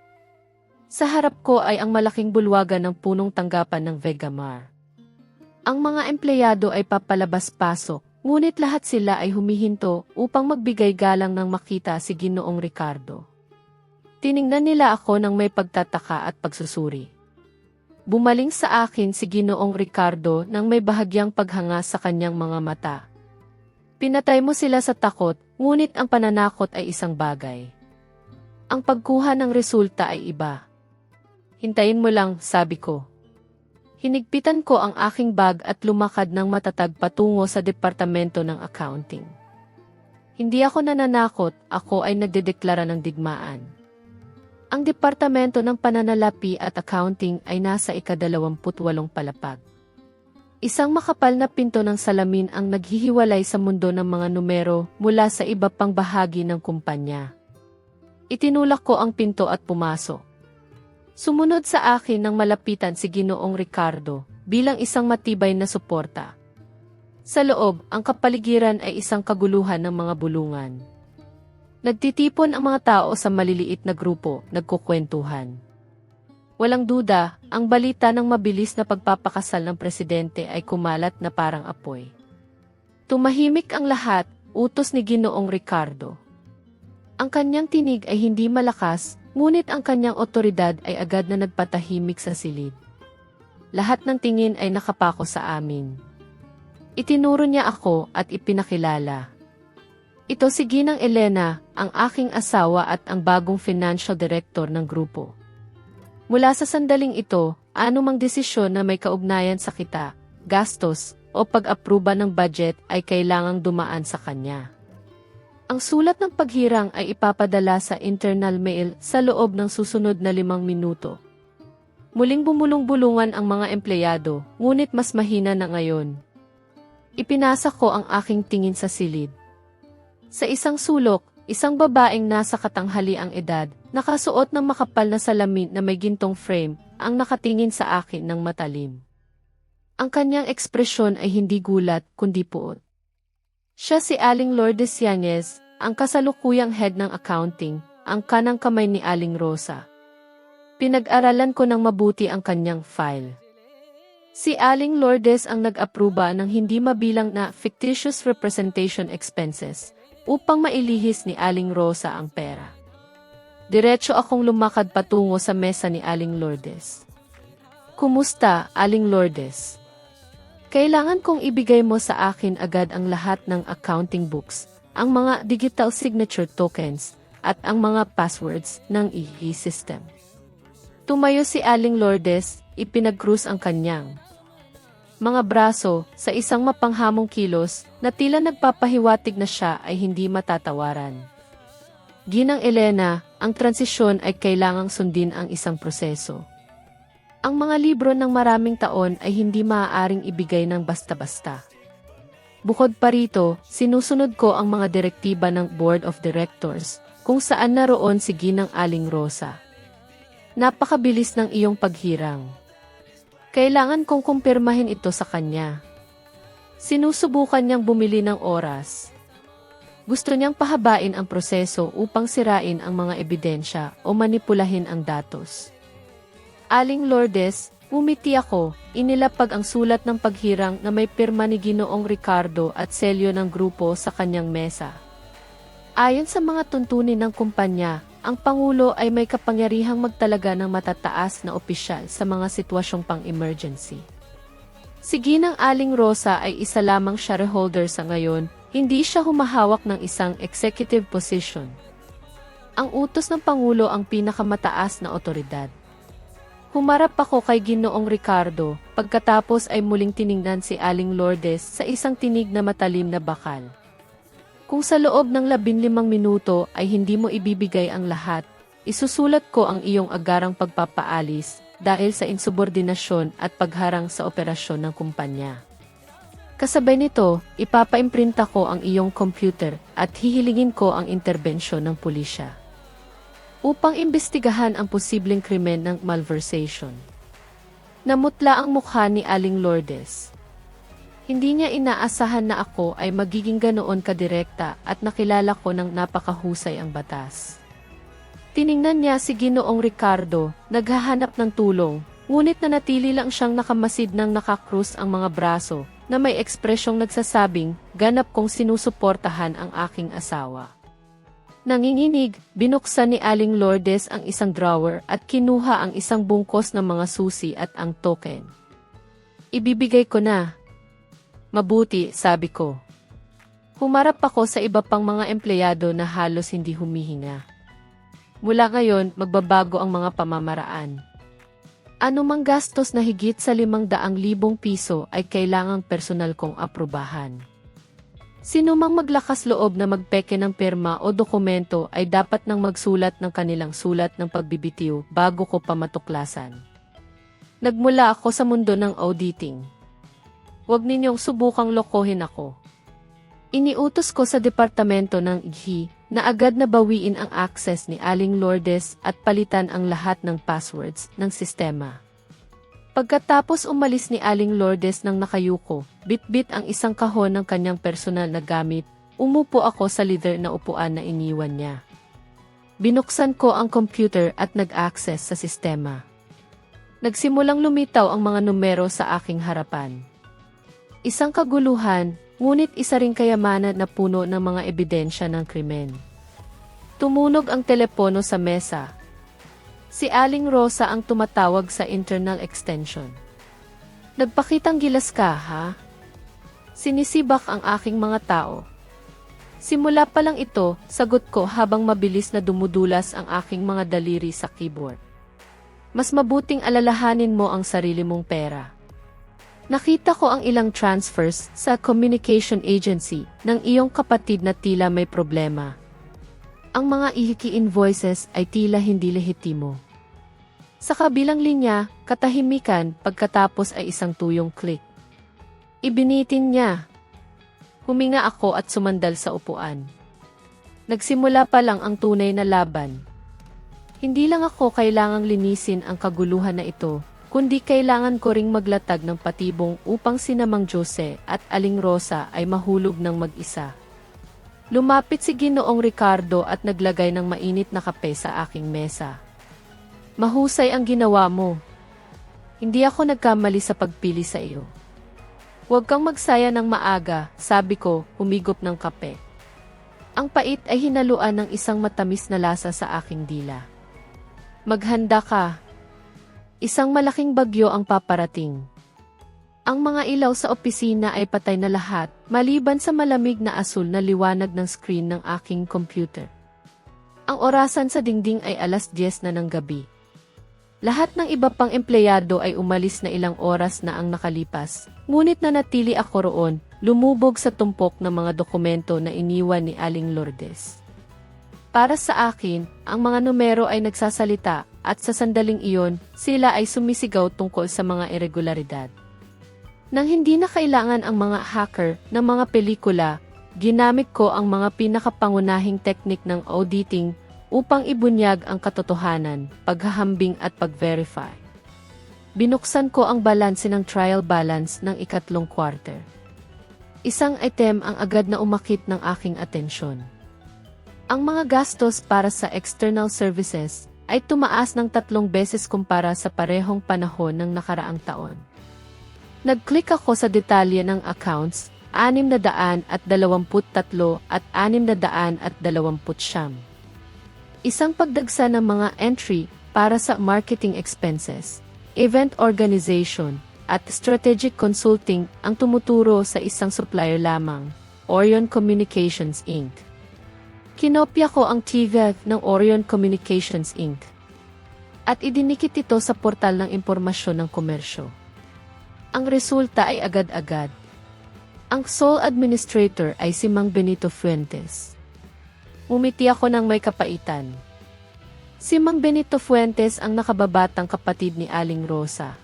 Sa harap ko ay ang malaking bulwagan ng punong tanggapan ng Vegamar. Ang mga empleyado ay papalabas-pasok, ngunit lahat sila ay humihinto upang magbigay galang nang makita si Ginoong Ricardo. Tiningnan nila ako ng may pagtataka at pagsusuri. Bumaling sa akin si Ginoong Ricardo nang may bahagyang paghanga sa kanyang mga mata. Pinatay mo sila sa takot, ngunit ang pananakot ay isang bagay. Ang pagkuha ng resulta ay iba. Hintayin mo lang, sabi ko. Hinigpitan ko ang aking bag at lumakad ng matatag patungo sa departamento ng accounting. Hindi ako nananakot, ako ay nagdedeklara ng digmaan. Ang departamento ng pananalapi at accounting ay nasa ika-28 palapag. Isang makapal na pinto ng salamin ang naghihiwalay sa mundo ng mga numero mula sa iba pang bahagi ng kumpanya. Itinulak ko ang pinto at pumasok. Sumunod sa akin nang malapitan si Ginoong Ricardo bilang isang matibay na suporta. Sa loob, ang kapaligiran ay isang kaguluhan ng mga bulungan. Nagtitipon ang mga tao sa maliliit na grupo, nagkukwentuhan. Walang duda, ang balita ng mabilis na pagpapakasal ng presidente ay kumalat na parang apoy. Tumahimik ang lahat, utos ni Ginoong Ricardo. Ang kanyang tinig ay hindi malakas, ngunit ang kanyang otoridad ay agad na nagpatahimik sa silid. Lahat ng tingin ay nakapako sa amin. Itinuro niya ako at ipinakilala. Ito si Ginang Elena, ang aking asawa at ang bagong financial director ng grupo. Mula sa sandaling ito, anumang desisyon na may kaugnayan sa kita, gastos, o pag-apruba ng budget ay kailangang dumaan sa kanya. Ang sulat ng paghirang ay ipapadala sa internal mail sa loob ng susunod na 5 minuto. Muling bumulong-bulungan ang mga empleyado, ngunit mas mahina na ngayon. Ipinasa ko ang aking tingin sa silid. Sa isang sulok, isang babaeng nasa katanghaliang edad, nakasuot ng makapal na salamin na may gintong frame, ang nakatingin sa akin ng matalim. Ang kanyang ekspresyon ay hindi gulat, kundi puot. Siya si Aling Lourdes Yanez, ang kasalukuyang head ng accounting, ang kanang kamay ni Aling Rosa. Pinag-aralan ko ng mabuti ang kanyang file. Si Aling Lourdes ang nag-apruba ng hindi mabilang na fictitious representation expenses, upang mailihis ni Aling Rosa ang pera. Diretso akong lumakad patungo sa mesa ni Aling Lourdes. Kumusta, Aling Lourdes? Kailangan kong ibigay mo sa akin agad ang lahat ng accounting books, ang mga digital signature tokens, at ang mga passwords ng e-system. Tumayo si Aling Lourdes, ipinag-cruise ang kanyang mga braso sa isang mapanghamong kilos na tila nagpapahiwatig na siya ay hindi matatawaran. Ginang Elena, ang transisyon ay kailangang sundin ang isang proseso. Ang mga libro ng maraming taon ay hindi maaaring ibigay ng basta-basta. Bukod pa rito, sinusunod ko ang mga direktiba ng Board of Directors, kung saan naroon si Ginang Aling Rosa. Napakabilis ng iyong paghirang. Kailangan kong kumpirmahin ito sa kanya. Sinusubukan niyang bumili ng oras. Gusto niyang pahabain ang proseso upang sirain ang mga ebidensya o manipulahin ang datos. Aling Lourdes, umiti ako, inilapag ang sulat ng paghirang na may pirma ni Ginoong Ricardo at selyo ng grupo sa kanyang mesa. Ayon sa mga tuntunin ng kumpanya, ang Pangulo ay may kapangyarihang magtalaga ng matataas na opisyal sa mga sitwasyong pang-emergency. Si Ginang Aling Rosa ay isa lamang shareholder sa ngayon, hindi siya humahawak ng isang executive position. Ang utos ng Pangulo ang pinakamataas na otoridad. Humarap ako kay Ginoong Ricardo, pagkatapos ay muling tiningnan si Aling Lourdes sa isang tinig na matalim na bakal. Kung sa loob ng 15 minuto ay hindi mo ibibigay ang lahat, isusulat ko ang iyong agarang pagpapaalis dahil sa insubordinasyon at pagharang sa operasyon ng kumpanya. Kasabay nito, ipapaimprinta ko ang iyong computer at hihilingin ko ang interbensyon ng pulisya upang imbestigahan ang posibleng krimen ng malversation. Namutla ang mukha ni Aling Lourdes. Hindi niya inaasahan na ako ay magiging ganoon kadirekta at nakilala ko ng napakahusay ang batas. Tiningnan niya si Ginoong Ricardo, naghahanap ng tulong, ngunit nanatili lang siyang nakamasid ng nakakrus ang mga braso, na may ekspresyong nagsasabing, ganap kong sinusuportahan ang aking asawa. Nanginginig, binuksan ni Aling Lourdes ang isang drawer at kinuha ang isang bungkos ng mga susi at ang token. Ibibigay ko na. Mabuti, sabi ko. Humarap ako sa iba pang mga empleyado na halos hindi humihinga. Mula ngayon, magbabago ang mga pamamaraan. Anumang gastos na higit sa 500,000 piso ay kailangang personal kong aprubahan. Sinumang maglakas loob na magpeke ng pirma o dokumento ay dapat nang magsulat ng kanilang sulat ng pagbibitiw bago ko pa matuklasan. Nagmula ako sa mundo ng auditing. Huwag ninyong subukang lokohin ako. Iniutos ko sa departamento ng IGHI na agad na bawiin ang access ni Aling Lourdes at palitan ang lahat ng passwords ng sistema. Pagkatapos umalis ni Aling Lourdes ng nakayuko, bit-bit ang isang kahon ng kanyang personal na gamit, umupo ako sa leather na upuan na iniwan niya. Binuksan ko ang computer at nag-access sa sistema. Nagsimulang lumitaw ang mga numero sa aking harapan. Isang kaguluhan, Ngunit isa ring kayamanan na puno ng mga ebidensya ng krimen. Tumunog ang telepono sa mesa. Si Aling Rosa ang tumatawag sa internal extension. Nagpakitang gilas ka, ha? Sinisibak ang aking mga tao. Simula pa lang ito, sagot ko habang mabilis na dumudulas ang aking mga daliri sa keyboard. Mas mabuting alalahanin mo ang sarili mong pera. Nakita ko ang ilang transfers sa communication agency ng iyong kapatid na tila may problema. Ang mga ihiki invoices ay tila hindi lehitimo. Sa kabilang linya, katahimikan pagkatapos ay isang tuyong click. Ibinitin niya. Huminga ako at sumandal sa upuan. Nagsimula pa lang ang tunay na laban. Hindi lang ako kailangang linisin ang kaguluhan na ito, kundi kailangan ko ring maglatag ng patibong upang sina Mang Jose at Aling Rosa ay mahulog ng mag-isa. Lumapit si Ginoong Ricardo at naglagay ng mainit na kape sa aking mesa. Mahusay ang ginawa mo. Hindi ako nagkamali sa pagpili sa iyo. Huwag kang magsaya ng maaga, sabi ko, humigop ng kape. Ang pait ay hinaluan ng isang matamis na lasa sa aking dila. Maghanda ka. Isang malaking bagyo ang paparating. Ang mga ilaw sa opisina ay patay na lahat, maliban sa malamig na asul na liwanag ng screen ng aking computer. Ang orasan sa dingding ay 10:00 na ng gabi. Lahat ng iba pang empleyado ay umalis na ilang oras na ang nakalipas, ngunit nanatili ako roon, lumubog sa tumpok ng mga dokumento na iniwan ni Aling Lourdes. Para sa akin, ang mga numero ay nagsasalita, at sa sandaling iyon, sila ay sumisigaw tungkol sa mga irregularidad. Nang hindi na kailangan ang mga hacker ng mga pelikula, ginamit ko ang mga pinakapangunahing teknik ng auditing upang ibunyag ang katotohanan, paghahambing at pag-verify. Binuksan ko ang balanse ng trial balance ng ikatlong quarter. Isang item ang agad na umakit ng aking atensyon. Ang mga gastos para sa external services ay tumaas ng 3 beses kumpara sa parehong panahon ng nakaraang taon. Nag-click ako sa detalye ng accounts, 623 at 629. Isang pagdagsa ng mga entry para sa marketing expenses, event organization, at strategic consulting ang tumuturo sa isang supplier lamang, Orion Communications Inc. Kinopya ko ang TVF ng Orion Communications Inc. at idinikit ito sa portal ng impormasyon ng komersyo. Ang resulta ay agad-agad. Ang sole administrator ay si Mang Benito Fuentes. Umiti ako ng may kapaitan. Si Mang Benito Fuentes ang nakababatang kapatid ni Aling Rosa.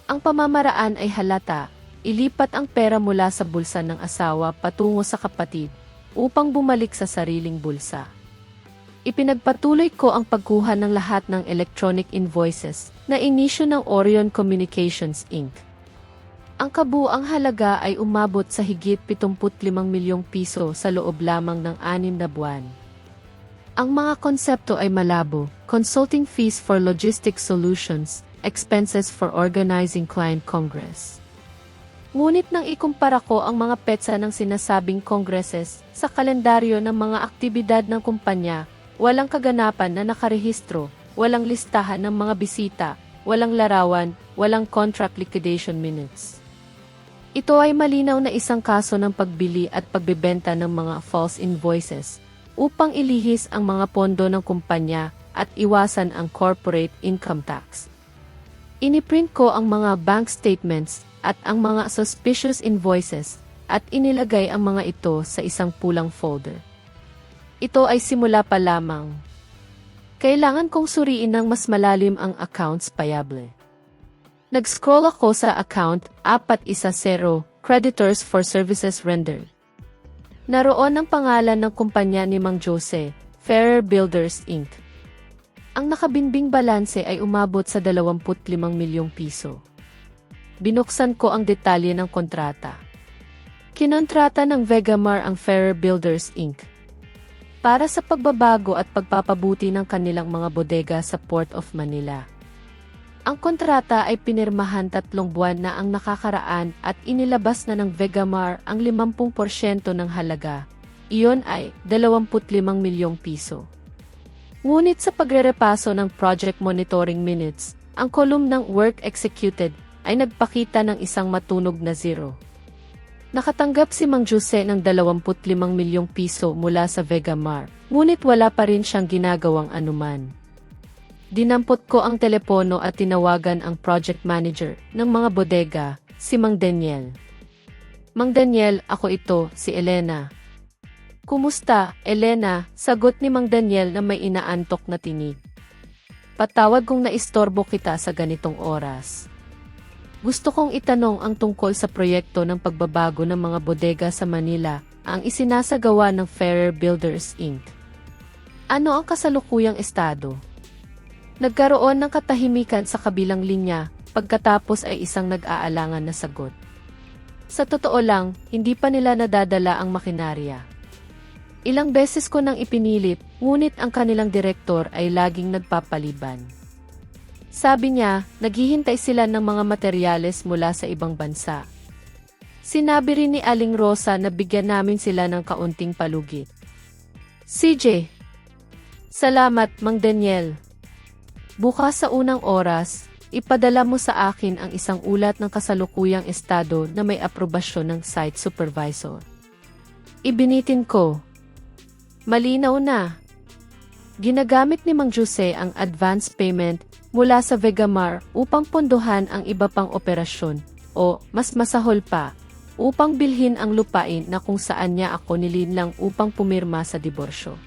Ang pamamaraan ay halata, ilipat ang pera mula sa bulsa ng asawa patungo sa kapatid, upang bumalik sa sariling bulsa. Ipinagpatuloy ko ang pagkuha ng lahat ng electronic invoices na inisyu ng Orion Communications Inc. Ang kabuang halaga ay umabot sa higit 75 milyong piso sa loob lamang ng 6 na buwan. Ang mga konsepto ay malabo: consulting fees for logistic solutions, expenses for organizing client congress. Ngunit nang ikumpara ko ang mga petsa ng sinasabing kongreses sa kalendaryo ng mga aktibidad ng kumpanya, walang kaganapan na nakarehistro, walang listahan ng mga bisita, walang larawan, walang contract liquidation minutes. Ito ay malinaw na isang kaso ng pagbili at pagbebenta ng mga false invoices upang ilihis ang mga pondo ng kumpanya at iwasan ang corporate income tax. Iniprint ko ang mga bank statements at ang mga suspicious invoices at inilagay ang mga ito sa isang pulang folder. Ito ay simula pa lamang. Kailangan kong suriin ng mas malalim ang accounts payable. Nag-scroll ako sa account 410, Creditors for Services Rendered. Naroon ang pangalan ng kumpanya ni Mang Jose, Ferrer Builders Inc. Ang nakabinbing balanse ay umabot sa 25 milyong piso. Binuksan ko ang detalye ng kontrata. Kinontrata ng Vegamar ang Ferrer Builders Inc. para sa pagbabago at pagpapabuti ng kanilang mga bodega sa Port of Manila. Ang kontrata ay pinirmahan 3 buwan na ang nakakaraan at inilabas na ng Vegamar ang 50% ng halaga. Iyon ay 25 milyong piso. Ngunit sa pagrerepaso ng project monitoring minutes, ang kolum ng work executed ay nagpakita ng isang matunog na zero. Nakatanggap si Mang Jose ng 25 milyong piso mula sa Vegamar, ngunit wala pa rin siyang ginagawang anuman. Dinampot ko ang telepono at tinawagan ang project manager ng mga bodega, si Mang Daniel. Mang Daniel, ako ito, si Elena. Kumusta, Elena? Sagot ni Mang Daniel na may inaantok na tinig. Patawad kung naistorbo kita sa ganitong oras. Gusto kong itanong ang tungkol sa proyekto ng pagbabago ng mga bodega sa Manila, ang isinasagawa ng Ferrer Builders Inc. Ano ang kasalukuyang estado? Nagkaroon ng katahimikan sa kabilang linya, pagkatapos ay isang nag-aalangan na sagot. Sa totoo lang, hindi pa nila nadadala ang makinarya. Ilang beses ko nang ipinilit, ngunit ang kanilang direktor ay laging nagpapaliban. Sabi niya, naghihintay sila ng mga materyales mula sa ibang bansa. Sinabi rin ni Aling Rosa na bigyan namin sila ng kaunting palugit. CJ. Salamat, Mang Daniel. Bukas sa unang oras, ipadala mo sa akin ang isang ulat ng kasalukuyang estado na may aprobasyon ng site supervisor. Ibinitin ko. Malinaw na. Ginagamit ni Mang Jose ang advance payment mula sa Vegamar upang pondohan ang iba pang operasyon o, mas masahol pa, upang bilhin ang lupain na kung saan niya ako nilinlang upang pumirma sa diborsyo.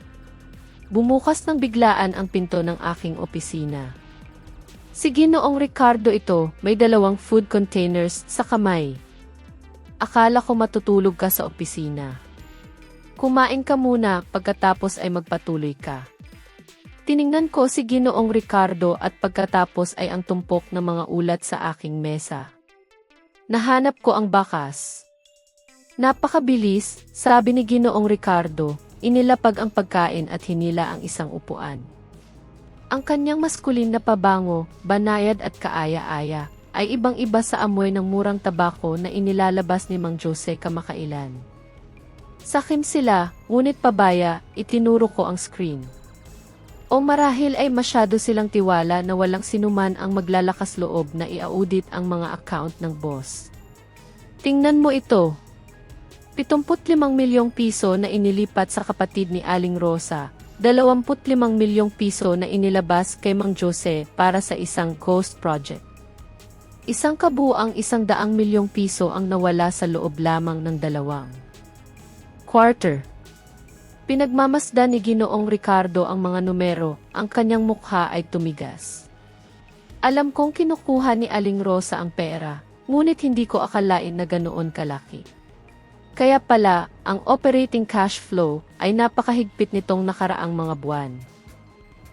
Bumukas ng biglaan ang pinto ng aking opisina. Si Ginoong Ricardo ito, may 2 food containers sa kamay. Akala ko matutulog ka sa opisina. Kumain ka muna, pagkatapos ay magpatuloy ka. Tiningnan ko si Ginoong Ricardo at pagkatapos ay ang tumpok ng mga ulat sa aking mesa. Nahanap ko ang bakas. Napakabilis, sabi ni Ginoong Ricardo. Inilapag ang pagkain at hinila ang isang upuan. Ang kanyang maskulin na pabango, banayad at kaaya-aya, ay ibang-iba sa amoy ng murang tabako na inilalabas ni Mang Jose kamakailan. Sakim sila, ngunit pabaya, itinuro ko ang screen. O marahil ay masyado silang tiwala na walang sinuman ang maglalakas loob na i-audit ang mga account ng boss. Tingnan mo ito. 75 milyong piso na inilipat sa kapatid ni Aling Rosa, 25 milyong piso na inilabas kay Mang Jose para sa isang ghost project. Isang kabuang 100 milyong piso ang nawala sa loob lamang ng 2 quarter. Pinagmamasdan ni Ginoong Ricardo ang mga numero, ang kanyang mukha ay tumigas. Alam kong kinukuha ni Aling Rosa ang pera, ngunit hindi ko akalain na ganoon kalaki. Kaya pala, ang operating cash flow ay napakahigpit nitong nakaraang mga buwan.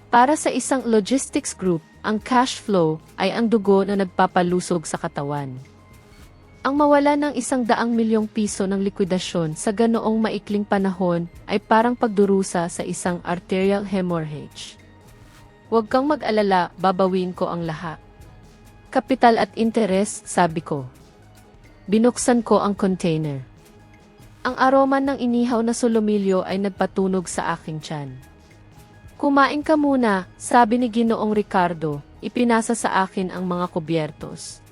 Para sa isang logistics group, ang cash flow ay ang dugo na nagpapalusog sa katawan. Ang mawala ng 100 milyong piso ng likwidasyon sa ganoong maikling panahon ay parang pagdurusa sa isang arterial hemorrhage. Huwag kang mag-alala, babawin ko ang lahat. Kapital at interes, sabi ko. Binuksan ko ang container. Ang aroma ng inihaw na solomilyo ay nagpatunog sa aking tiyan. Kumain ka muna, sabi ni Ginoong Ricardo, ipinasa sa akin ang mga kubyertos.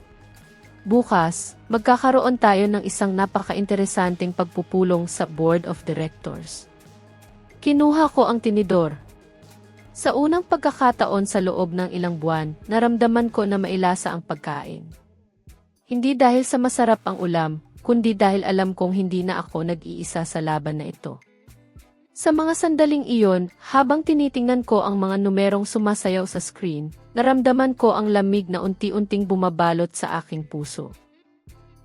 Bukas, magkakaroon tayo ng isang napaka-interesanting pagpupulong sa Board of Directors. Kinuha ko ang tinidor. Sa unang pagkakataon sa loob ng ilang buwan, naramdaman ko na mailasa ang pagkain. Hindi dahil sa masarap ang ulam, kundi dahil alam kong hindi na ako nag-iisa sa laban na ito. Sa mga sandaling iyon, habang tinitingnan ko ang mga numerong sumasayaw sa screen, naramdaman ko ang lamig na unti-unting bumabalot sa aking puso.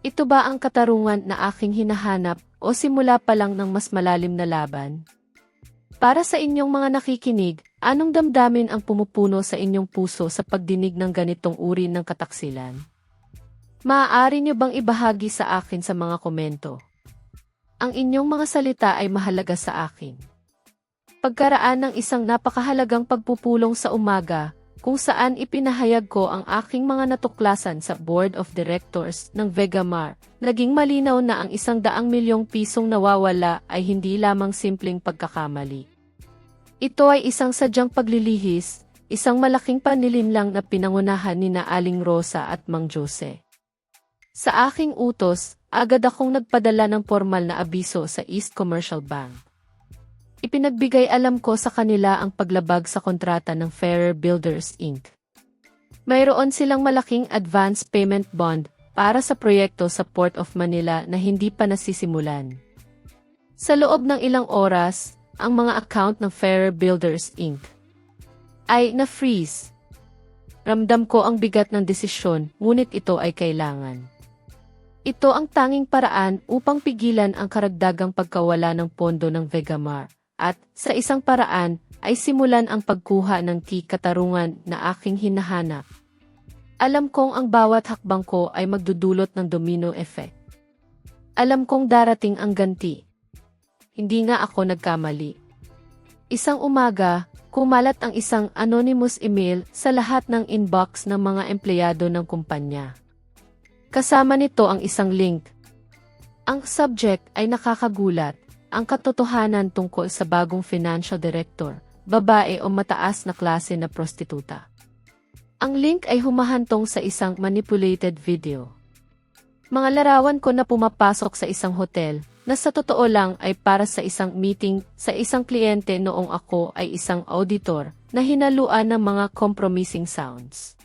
Ito ba ang katarungan na aking hinahanap o simula pa lang ng mas malalim na laban? Para sa inyong mga nakikinig, anong damdamin ang pumupuno sa inyong puso sa pagdinig ng ganitong uri ng kataksilan? Maaari niyo bang ibahagi sa akin sa mga komento? Ang inyong mga salita ay mahalaga sa akin. Pagkaraan ng isang napakahalagang pagpupulong sa umaga, kung saan ipinahayag ko ang aking mga natuklasan sa Board of Directors ng Vegamar. Naging malinaw na ang 100 milyong pisong nawawala ay hindi lamang simpleng pagkakamali. Ito ay isang sadyang paglilihis, isang malaking panlilinlang na pinangunahan ni na Aling Rosa at Mang Jose. Sa aking utos, agad akong nagpadala ng formal na abiso sa East Commercial Bank. Ipinagbigay alam ko sa kanila ang paglabag sa kontrata ng Fairer Builders Inc. Mayroon silang malaking advance payment bond para sa proyekto sa Port of Manila na hindi pa nasisimulan. Sa loob ng ilang oras, ang mga account ng Fairer Builders Inc. ay na-freeze. Ramdam ko ang bigat ng desisyon, ngunit ito ay kailangan. Ito ang tanging paraan upang pigilan ang karagdagang pagkawala ng pondo ng Vegamar. At, sa isang paraan, ay simulan ang pagkuha ng katarungan na aking hinahanap. Alam kong ang bawat hakbang ko ay magdudulot ng domino effect. Alam kong darating ang ganti. Hindi nga ako nagkamali. Isang umaga, kumalat ang isang anonymous email sa lahat ng inbox ng mga empleyado ng kumpanya. Kasama nito ang isang link. Ang subject ay nakakagulat. Ang katotohanan tungkol sa bagong financial director, babae o mataas na klase na prostituta. Ang link ay humahantong sa isang manipulated video. Mga larawan ko na pumapasok sa isang hotel, na sa totoo lang ay para sa isang meeting sa isang kliyente noong ako ay isang auditor na hinaluan ng mga compromising sounds.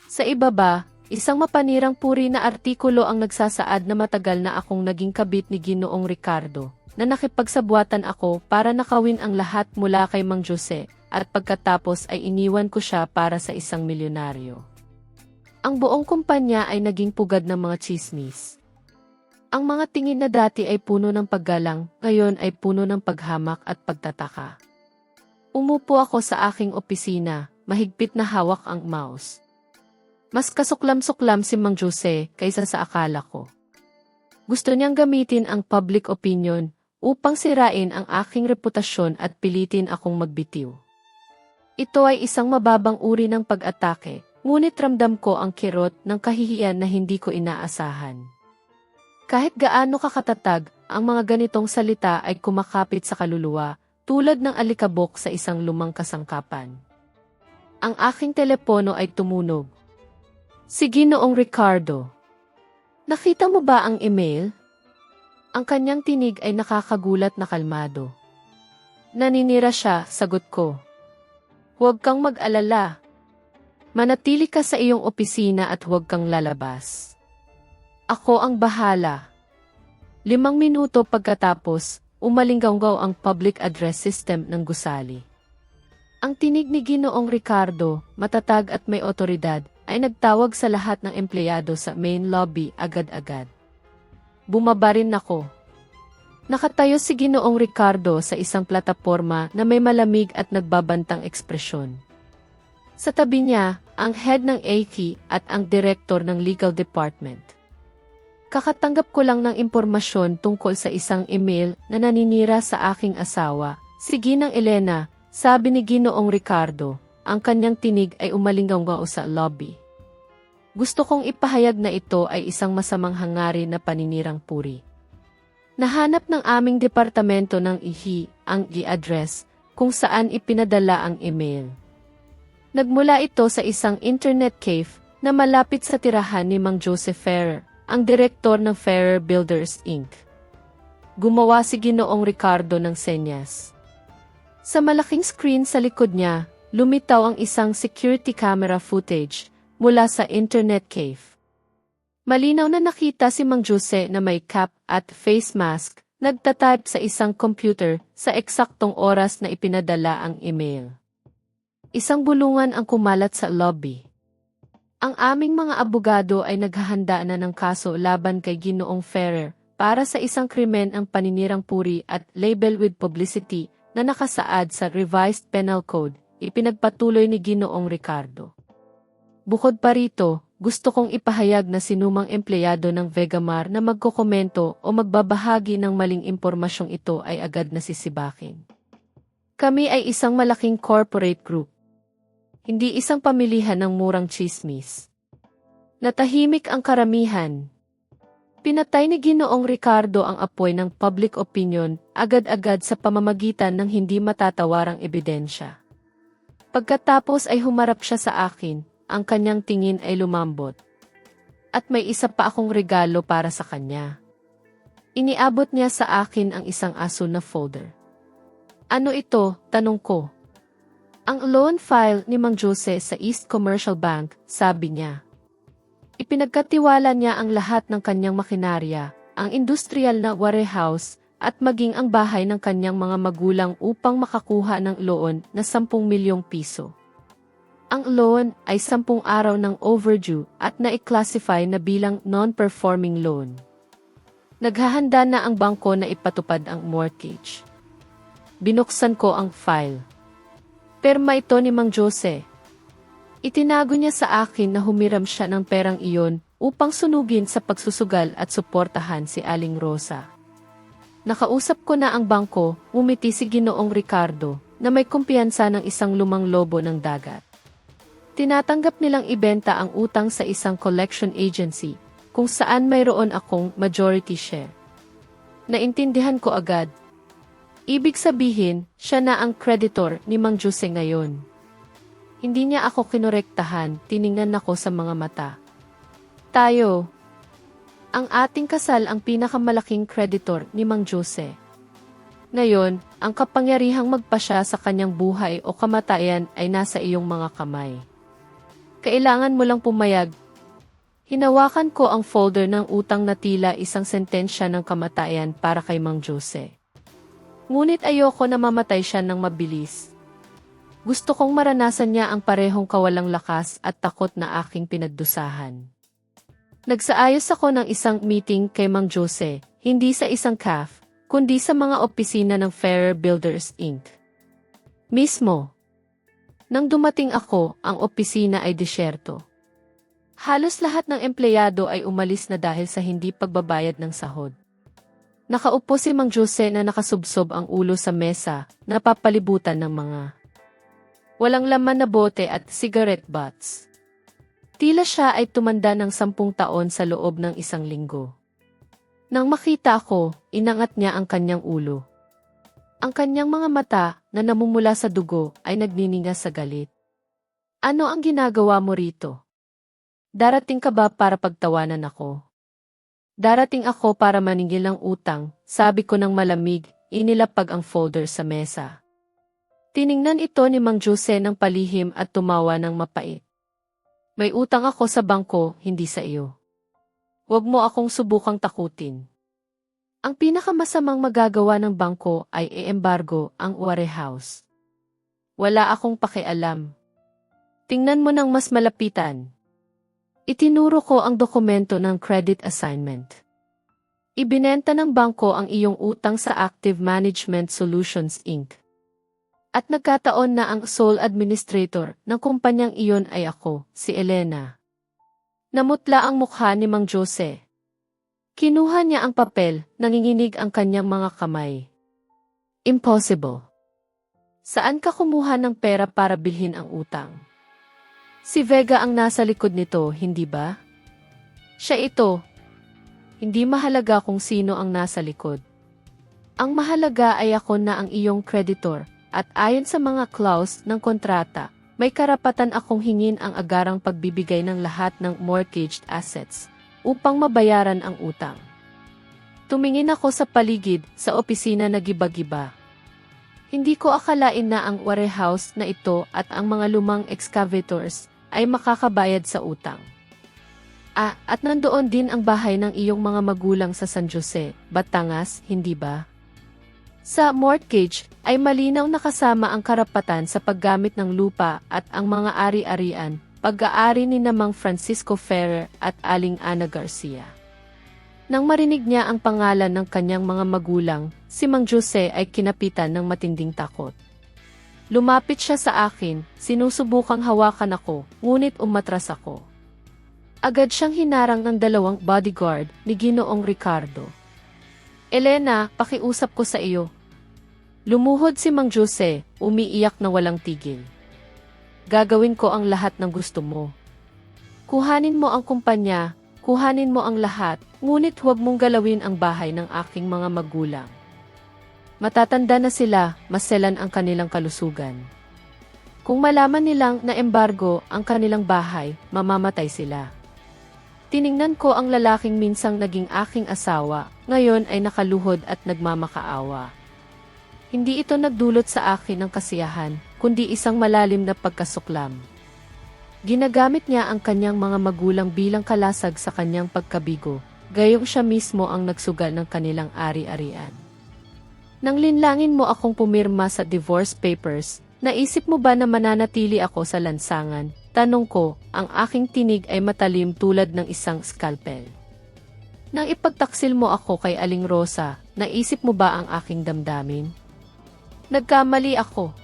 Sa ibaba, isang mapanirang puri na artikulo ang nagsasaad na matagal na akong naging kabit ni Ginoong Ricardo, na nakipagsabuatan ako para nakawin ang lahat mula kay Mang Jose, at pagkatapos ay iniwan ko siya para sa isang milyonaryo. Ang buong kumpanya ay naging pugad ng mga tsismis. Ang mga tingin na dati ay puno ng paggalang, ngayon ay puno ng paghamak at pagtataka. Umupo ako sa aking opisina, mahigpit na hawak ang mouse. Mas kasuklam-suklam si Mang Jose kaysa sa akala ko. Gusto niyang gamitin ang public opinion upang sirain ang aking reputasyon at pilitin akong magbitiw. Ito ay isang mababang uri ng pag-atake, ngunit ramdam ko ang kirot ng kahihiyan na hindi ko inaasahan. Kahit gaano kakatatag, ang mga ganitong salita ay kumakapit sa kaluluwa, tulad ng alikabok sa isang lumang kasangkapan. Ang aking telepono ay tumunog. Si Ginoong Ricardo. Nakita mo ba ang email? Ang kanyang tinig ay nakakagulat na kalmado. Naninira siya, sagot ko. Huwag kang mag-alala. Manatili ka sa iyong opisina at huwag kang lalabas. Ako ang bahala. 5 minuto pagkatapos, umalinggaw ang public address system ng gusali. Ang tinig ni Ginoong Ricardo, matatag at may otoridad, ay nagtawag sa lahat ng empleyado sa main lobby agad-agad. Bumaba rin ako. Nakatayo si Ginoong Ricardo sa isang plataporma na may malamig at nagbabantang ekspresyon. Sa tabi niya, ang head ng AP at ang direktor ng legal department. Kakatanggap ko lang ng impormasyon tungkol sa isang email na naninira sa aking asawa, si Ginang Elena, sabi ni Ginoong Ricardo, ang kanyang tinig ay umalinggaw sa lobby. Gusto kong ipahayag na ito ay isang masamang hangarin na paninirang puri. Nahanap ng aming departamento ng IHI ang i-address kung saan ipinadala ang email. Nagmula ito sa isang internet cafe na malapit sa tirahan ni Mang Jose Ferrer, ang direktor ng Fairer Builders Inc. Gumawa si Ginoong Ricardo ng senyas. Sa malaking screen sa likod niya, lumitaw ang isang security camera footage mula sa internet cave. Malinaw na nakita si Mang Jose na may cap at face mask, nagtatype sa isang computer sa eksaktong oras na ipinadala ang email. Isang bulungan ang kumalat sa lobby. Ang aming mga abogado ay naghahanda na ng kaso laban kay Ginoong Ferrer para sa isang krimen ang paninirang puri at label with publicity na nakasaad sa Revised Penal Code, ipinagpatuloy ni Ginoong Ricardo. Bukod pa rito, gusto kong ipahayag na sinumang empleyado ng Vegamar na magkokomento o magbabahagi ng maling impormasyong ito ay agad nasisibakin. Kami ay isang malaking corporate group. hindi isang pamilihan ng murang tsismis. Natahimik ang karamihan. Pinatay ni Ginoong Ricardo ang apoy ng public opinion agad-agad sa pamamagitan ng hindi matatawarang ebidensya. Pagkatapos ay humarap siya sa akin, ang kanyang tingin ay lumambot. At may isa pa akong regalo para sa kanya. Iniabot niya sa akin ang isang asul na folder. Ano ito? Tanong ko. Ang loan file ni Mang Jose sa East Commercial Bank, sabi niya. Ipinagkatiwala niya ang lahat ng kanyang makinarya, ang industrial na warehouse, at maging ang bahay ng kanyang mga magulang upang makakuha ng loan na 10 milyong piso. Ang loan ay 10 araw ng overdue at na-classify na bilang non-performing loan. Naghahanda na ang bangko na ipatupad ang mortgage. Binuksan ko ang file. Perma ito ni Mang Jose. Itinago niya sa akin na humiram siya ng perang iyon upang sunugin sa pagsusugal at suportahan si Aling Rosa. Nakausap ko na ang bangko, umiti si Ginoong Ricardo, na may kumpiyansa ng isang lumang lobo ng dagat. Tinatanggap nilang ibenta ang utang sa isang collection agency, kung saan mayroon akong majority share. Naintindihan ko agad. Ibig sabihin, siya na ang creditor ni Mang Jose ngayon. Hindi niya ako kinorektahan, tiningnan ako sa mga mata. Tayo. Ang ating kasal ang pinakamalaking creditor ni Mang Jose. Ngayon, ang kapangyarihang magpasya sa kanyang buhay o kamatayan ay nasa iyong mga kamay. Kailangan mo lang pumayag. Hinawakan ko ang folder ng utang na tila isang sentensya ng kamatayan para kay Mang Jose. Ngunit ayoko na mamatay siya ng mabilis. Gusto kong maranasan niya ang parehong kawalang lakas at takot na aking pinagdusahan. Nagsaayos ako ng isang meeting kay Mang Jose, hindi sa isang cafe, kundi sa mga opisina ng Ferrer Builders Inc. Mismo. Nang dumating ako, ang opisina ay disyerto. Halos lahat ng empleyado ay umalis na dahil sa hindi pagbabayad ng sahod. Nakaupo si Mang Jose na nakasubsob ang ulo sa mesa, napapalibutan ng mga walang laman na bote at cigarette butts. Tila siya ay tumanda ng 10 taon sa loob ng 1 linggo. Nang makita ko, inangat niya ang kanyang ulo. Ang kanyang mga mata, na namumula sa dugo, ay nagnininga sa galit. Ano ang ginagawa mo rito? Darating ka ba para pagtawanan ako? Darating ako para maningil ng utang, sabi ko ng malamig, inilapag ang folder sa mesa. Tiningnan ito ni Mang Jose ng palihim at tumawa ng mapait. May utang ako sa bangko, hindi sa iyo. Huwag mo akong subukang takutin. Ang pinakamasamang magagawa ng bangko ay i-embargo ang warehouse. Wala akong pakialam. Tingnan mo ng mas malapitan. Itinuro ko ang dokumento ng credit assignment. Ibinenta ng bangko ang iyong utang sa Active Management Solutions Inc. At nagkataon na ang sole administrator ng kumpanyang iyon ay ako, si Elena. Namutla ang mukha ni Mang Jose. Kinuha niya ang papel, nanginginig ang kanyang mga kamay. Impossible. Saan ka kumuha ng pera para bilhin ang utang? Si Vega ang nasa likod nito, hindi ba? Siya ito. Hindi mahalaga kung sino ang nasa likod. Ang mahalaga ay ako na ang iyong creditor, at ayon sa mga clause ng kontrata, may karapatan akong hingin ang agarang pagbibigay ng lahat ng mortgaged assets upang mabayaran ang utang. Tumingin ako sa paligid, sa opisina na giba-giba. Hindi ko akalain na ang warehouse na ito at ang mga lumang excavators ay makakabayad sa utang. At nandoon din ang bahay ng iyong mga magulang sa San Jose, Batangas, hindi ba? Sa mortgage ay malinaw na kasama ang karapatan sa paggamit ng lupa at ang mga ari-arian, pag-aari ni Mang Francisco Ferrer at Aling Ana Garcia. Nang marinig niya ang pangalan ng kanyang mga magulang, si Mang Jose ay kinapitan ng matinding takot. Lumapit siya sa akin, sinusubukang hawakan ako, ngunit umatras ako. Agad siyang hinarang ng 2 bodyguard ni Ginoong Ricardo. Elena, pakiusap ko sa iyo. Lumuhod si Mang Jose, umiiyak na walang tigil. gagawin ko ang lahat ng gusto mo. Kuhanin mo ang kumpanya, kuhanin mo ang lahat, ngunit huwag mong galawin ang bahay ng aking mga magulang. Matatanda na sila, maselan ang kanilang kalusugan. Kung malaman nilang na embargo ang kanilang bahay, mamamatay sila. Tiningnan ko ang lalaking minsang naging aking asawa, ngayon ay nakaluhod at nagmamakaawa. Hindi ito nagdulot sa akin ng kasiyahan, kundi isang malalim na pagkasuklam. Ginamit niya ang kanyang mga magulang bilang kalasag sa kanyang pagkabigo, gayong siya mismo ang nagsugal ng kanilang ari-arian. Nang linlangin mo akong pumirma sa divorce papers, naisip mo ba na mananatili ako sa lansangan? Tanong ko, ang aking tinig ay matalim tulad ng isang scalpel. Nang ipagtaksil mo ako kay Aling Rosa, naisip mo ba ang aking damdamin? Nagkamali ako.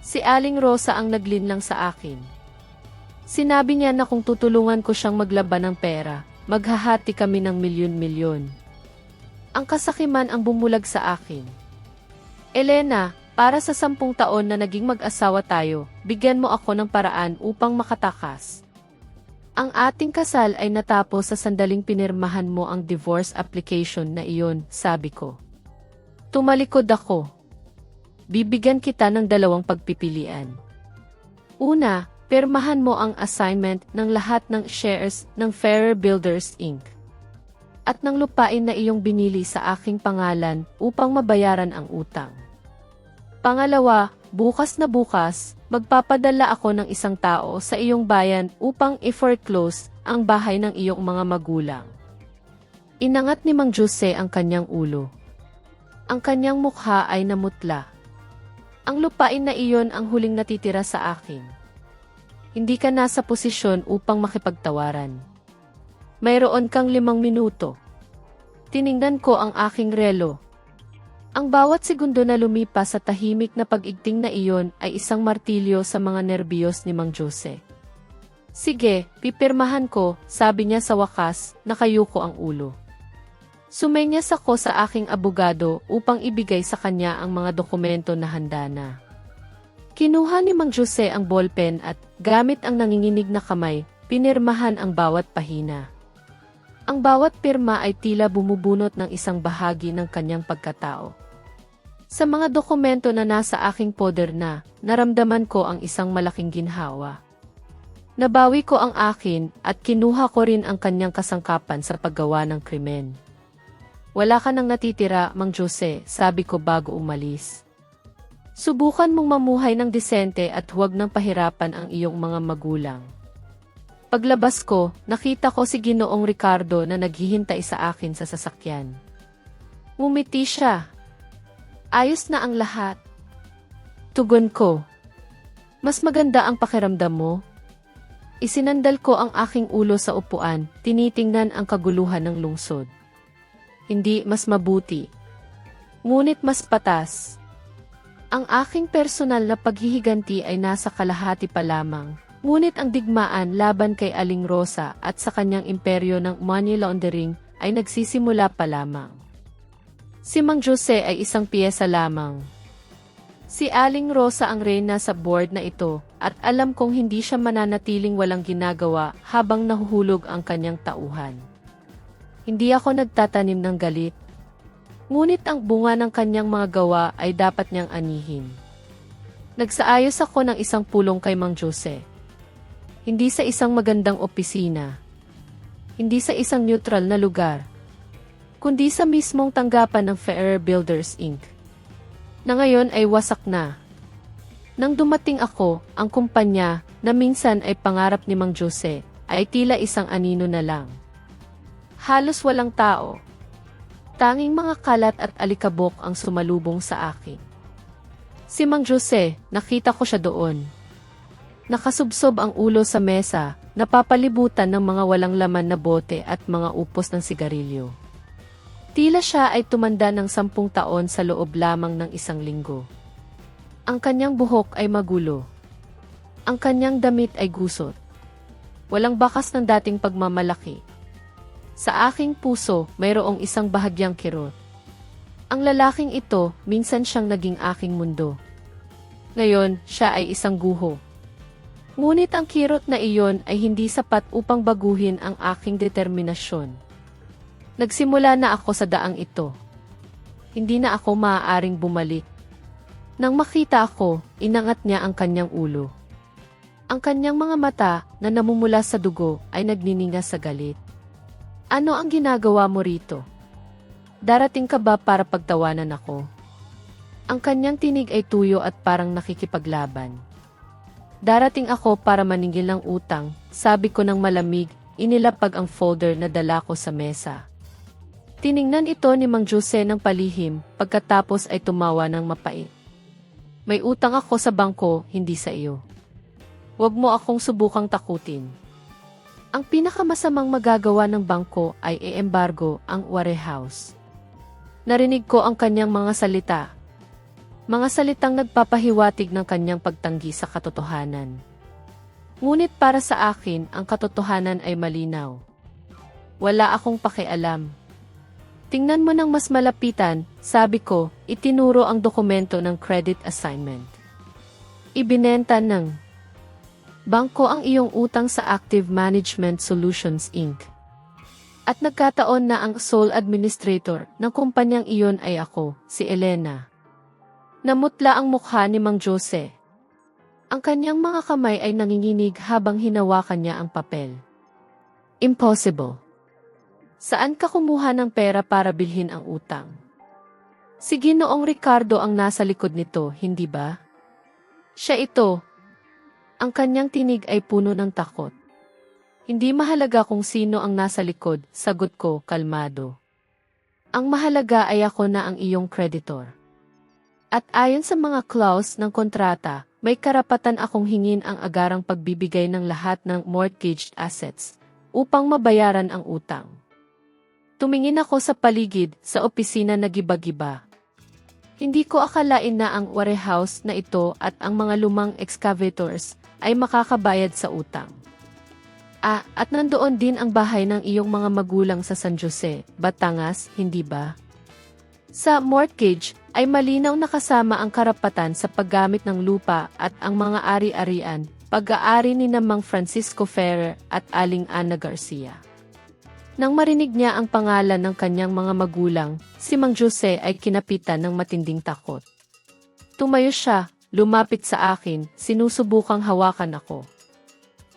Si Aling Rosa ang naglinlang sa akin. Sinabi niya na kung tutulungan ko siyang maglaban ng pera, maghahati kami ng milyon-milyon. Ang kasakiman ang bumulag sa akin. Elena, para sa 10 taon na naging mag-asawa tayo, bigyan mo ako ng paraan upang makatakas. Ang ating kasal ay natapos sa sandaling pinirmahan mo ang divorce application na iyon, sabi ko. Tumalikod ako. Bibigyan kita ng 2 pagpipilian. Una, pirmahan mo ang assignment ng lahat ng shares ng Fairer Builders Inc. At ng lupain na iyong binili sa aking pangalan upang mabayaran ang utang. Pangalawa, bukas na bukas, magpapadala ako ng isang tao sa iyong bayan upang i-foreclose ang bahay ng iyong mga magulang. Inangat ni Mang Jose ang kanyang ulo. Ang kanyang mukha ay namutla. Ang lupain na iyon ang huling natitira sa akin. Hindi ka nasa posisyon upang makipagtawaran. Mayroon kang 5 minuto. Tiningnan ko ang aking relo. Ang bawat segundo na lumipas sa tahimik na pag-igting na iyon ay isang martilyo sa mga nerbiyos ni Mang Jose. Sige, pipirmahan ko, sabi niya sa wakas, nakayuko ang ulo. Sumenyas ako sa aking abogado upang ibigay sa kanya ang mga dokumento na handa na. Kinuha ni Mang Jose ang ballpen at, gamit ang nanginginig na kamay, pinirmahan ang bawat pahina. Ang bawat pirma ay tila bumubunot ng isang bahagi ng kanyang pagkatao. Sa mga dokumento na nasa aking poder na, naramdaman ko ang isang malaking ginhawa. Nabawi ko ang akin at kinuha ko rin ang kanyang kasangkapan sa paggawa ng krimen. Wala ka nang natitira, Mang Jose, sabi ko bago umalis. Subukan mong mamuhay ng disente at huwag nang pahirapan ang iyong mga magulang. Paglabas ko, nakita ko si Ginoong Ricardo na naghihintay sa akin sa sasakyan. Ngumiti siya. Ayos na ang lahat. Tugon ko. Mas maganda ang pakiramdam mo? Isinandal ko ang aking ulo sa upuan, tinitingnan ang kaguluhan ng lungsod. Hindi mas mabuti. Ngunit mas patas. Ang aking personal na paghihiganti ay nasa kalahati pa lamang, ngunit ang digmaan laban kay Aling Rosa at sa kanyang imperyo ng money laundering ay nagsisimula pa lamang. Si Mang Jose ay isang piyesa lamang. Si Aling Rosa ang reyna sa board na ito at alam kong hindi siya mananatiling walang ginagawa habang nahuhulog ang kanyang tauhan. Hindi ako nagtatanim ng galit. Ngunit ang bunga ng kanyang mga gawa ay dapat niyang anihin. Nagsaayos ako ng isang pulong kay Mang Jose. Hindi sa isang magandang opisina. Hindi sa isang neutral na lugar. Kundi sa mismong tanggapan ng Fairer Builders Inc. Na ngayon ay wasak na. Nang dumating ako, ang kumpanya, na minsan ay pangarap ni Mang Jose, ay tila isang anino na lang. Halos walang tao. Tanging mga kalat at alikabok ang sumalubong sa akin. Si Mang Jose, nakita ko siya doon. Nakasubsob ang ulo sa mesa, napapalibutan ng mga walang laman na bote at mga upos ng sigarilyo. Tila siya ay tumanda ng 10 taon sa loob lamang ng 1 linggo. Ang kanyang buhok ay magulo. Ang kanyang damit ay gusot. Walang bakas ng dating pagmamalaki. Sa aking puso, mayroong isang bahagyang kirot. Ang lalaking ito, minsan siyang naging aking mundo. Ngayon, siya ay isang guho. Ngunit ang kirot na iyon ay hindi sapat upang baguhin ang aking determinasyon. Nagsimula na ako sa daang ito. Hindi na ako maaaring bumalik. Nang makita ako, inangat niya ang kanyang ulo. Ang kanyang mga mata na namumula sa dugo ay nagnininga sa galit. Ano ang ginagawa mo rito? Darating ka ba para pagtawanan ako? Ang kanyang tinig ay tuyo at parang nakikipaglaban. Darating ako para maningil ng utang, sabi ko ng malamig, inilapag ang folder na dala ko sa mesa. Tiningnan ito ni Mang Jose ng palihim, pagkatapos ay tumawa ng mapait. May utang ako sa bangko, hindi sa iyo. Huwag mo akong subukang takutin. Ang pinakamasamang magagawa ng bangko ay i-embargo ang warehouse. Narinig ko ang kanyang mga salita. Mga salitang nagpapahiwatig ng kanyang pagtanggi sa katotohanan. Ngunit para sa akin, ang katotohanan ay malinaw. Wala akong pakialam. Tingnan mo ng mas malapitan, sabi ko, itinuro ang dokumento ng credit assignment. Ibinenta ng bangko ang iyong utang sa Active Management Solutions Inc. At nagkataon na ang sole administrator ng kumpanyang iyon ay ako, si Elena. Namutla ang mukha ni Mang Jose. Ang kanyang mga kamay ay nanginginig habang hinawakan niya ang papel. Impossible. Saan ka kumuha ng pera para bilhin ang utang? Si Ginoong Ricardo ang nasa likod nito, hindi ba? Siya ito. Ang kanyang tinig ay puno ng takot. Hindi mahalaga kung sino ang nasa likod, sagot ko, kalmado. Ang mahalaga ay ako na ang iyong creditor. At ayon sa mga clause ng kontrata, may karapatan akong hingin ang agarang pagbibigay ng lahat ng mortgaged assets upang mabayaran ang utang. Tumingin ako sa paligid, sa opisina na giba-giba. Hindi ko akalain na ang warehouse na ito at ang mga lumang excavators ay makakabayad sa utang. At nandoon din ang bahay ng iyong mga magulang sa San Jose, Batangas, hindi ba? Sa mortgage ay malinaw na kasama ang karapatan sa paggamit ng lupa at ang mga ari-arian, pag-aari ni Mang Francisco Ferrer at Aling Ana Garcia. Nang marinig niya ang pangalan ng kanyang mga magulang, si Mang Jose ay kinapitan ng matinding takot. Tumayo siya, lumapit sa akin, sinusubukang hawakan ako.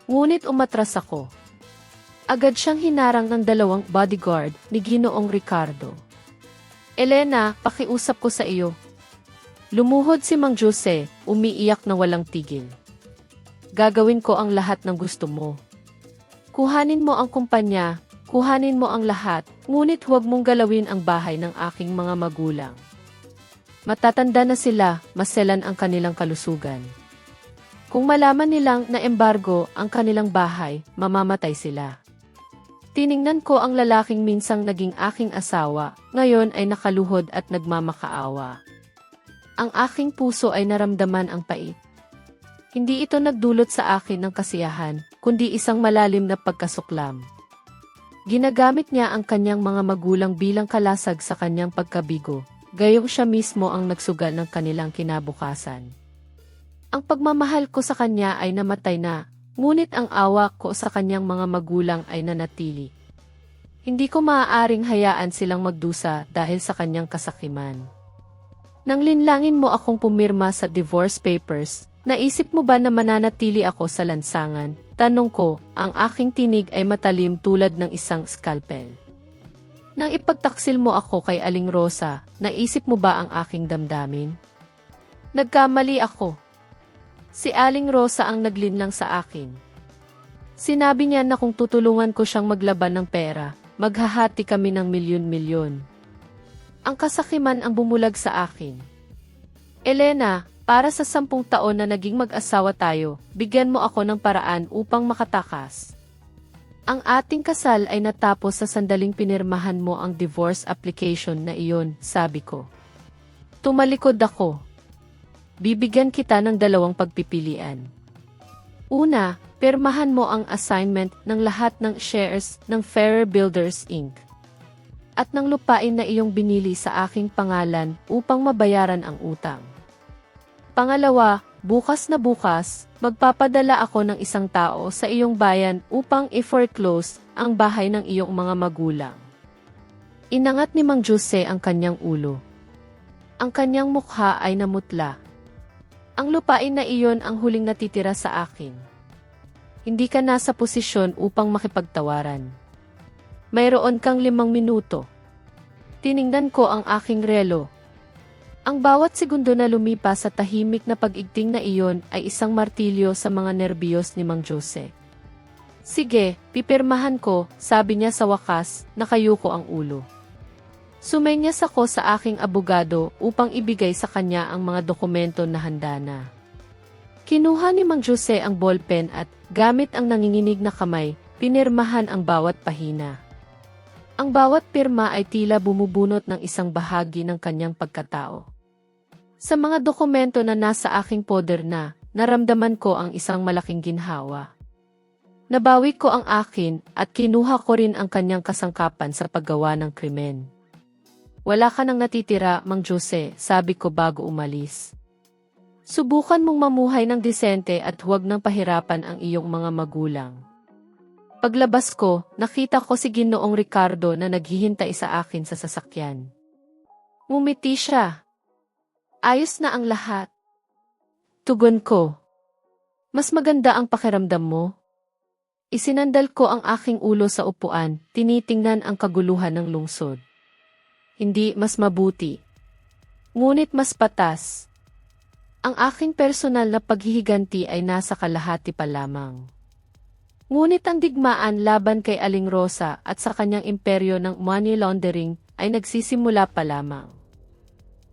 Ngunit umatras ako. Agad siyang hinarang ng 2 bodyguard ni Ginoong Ricardo. Elena, pakiusap ko sa iyo. Lumuhod si Mang Jose, umiiyak na walang tigil. Gagawin ko ang lahat ng gusto mo. Kuhanin mo ang kumpanya, kuhanin mo ang lahat, ngunit huwag mong galawin ang bahay ng aking mga magulang. Matatanda na sila, maselan ang kanilang kalusugan. Kung malaman nilang na embargo ang kanilang bahay, mamamatay sila. Tiningnan ko ang lalaking minsang naging aking asawa, ngayon ay nakaluhod at nagmamakaawa. Ang aking puso ay naramdaman ang pait. Hindi ito nagdulot sa akin ng kasiyahan, kundi isang malalim na pagkasuklam. Ginagamit niya ang kanyang mga magulang bilang kalasag sa kanyang pagkabigo, gayong siya mismo ang nagsugal ng kanilang kinabukasan. Ang pagmamahal ko sa kanya ay namatay na, ngunit ang awa ko sa kanyang mga magulang ay nanatili. Hindi ko maaaring hayaan silang magdusa dahil sa kanyang kasakiman. Nang linlangin mo akong pumirma sa divorce papers, naisip mo ba na mananatili ako sa lansangan? Tanong ko, ang aking tinig ay matalim tulad ng isang scalpel. Nang ipagtaksil mo ako kay Aling Rosa, naisip mo ba ang aking damdamin? Nagkamali ako. Si Aling Rosa ang naglinlang sa akin. Sinabi niya na kung tutulungan ko siyang maglaban ng pera, maghahati kami ng milyon-milyon. Ang kasakiman ang bumulag sa akin. Elena, para sa 10 taon na naging mag-asawa tayo, bigyan mo ako ng paraan upang makatakas. Ang ating kasal ay natapos sa sandaling pinirmahan mo ang divorce application na iyon, sabi ko. Tumalikod ako. Bibigyan kita ng 2 pagpipilian. Una, pirmahan mo ang assignment ng lahat ng shares ng Ferrer Builders Inc. at ng lupain na iyong binili sa aking pangalan upang mabayaran ang utang. Pangalawa, bukas na bukas, magpapadala ako ng isang tao sa iyong bayan upang i-foreclose ang bahay ng iyong mga magulang. Inangat ni Mang Jose ang kanyang ulo. Ang kanyang mukha ay namutla. Ang lupain na iyon ang huling natitira sa akin. Hindi ka nasa posisyon upang makipagtawaran. Mayroon kang 5 minuto. Tiningnan ko ang aking relo. Ang bawat segundo na lumipas sa tahimik na pag-igting na iyon ay isang martilyo sa mga nerbiyos ni Mang Jose. Sige, pipirmahan ko, sabi niya sa wakas, nakayuko ang ulo. Sumenyas ako sa aking abogado upang ibigay sa kanya ang mga dokumento na handa na. Kinuha ni Mang Jose ang ballpen at, gamit ang nanginginig na kamay, pinirmahan ang bawat pahina. Ang bawat pirma ay tila bumubunot ng isang bahagi ng kanyang pagkatao. Sa mga dokumento na nasa aking poder na, naramdaman ko ang isang malaking ginhawa. Nabawi ko ang akin at kinuha ko rin ang kanyang kasangkapan sa paggawa ng krimen. Wala ka nang natitira, Mang Jose, sabi ko bago umalis. Subukan mong mamuhay ng disente at huwag nang pahirapan ang iyong mga magulang. Paglabas ko, nakita ko si Ginoong Ricardo na naghihintay sa akin sa sasakyan. Ngumiti siya. Ayos na ang lahat. Tugon ko. Mas maganda ang pakiramdam mo? Isinandal ko ang aking ulo sa upuan, tinitingnan ang kaguluhan ng lungsod. Hindi mas mabuti. Ngunit mas patas. Ang aking personal na paghihiganti ay nasa kalahati pa lamang. Ngunit ang digmaan laban kay Aling Rosa at sa kanyang imperyo ng money laundering ay nagsisimula pa lamang.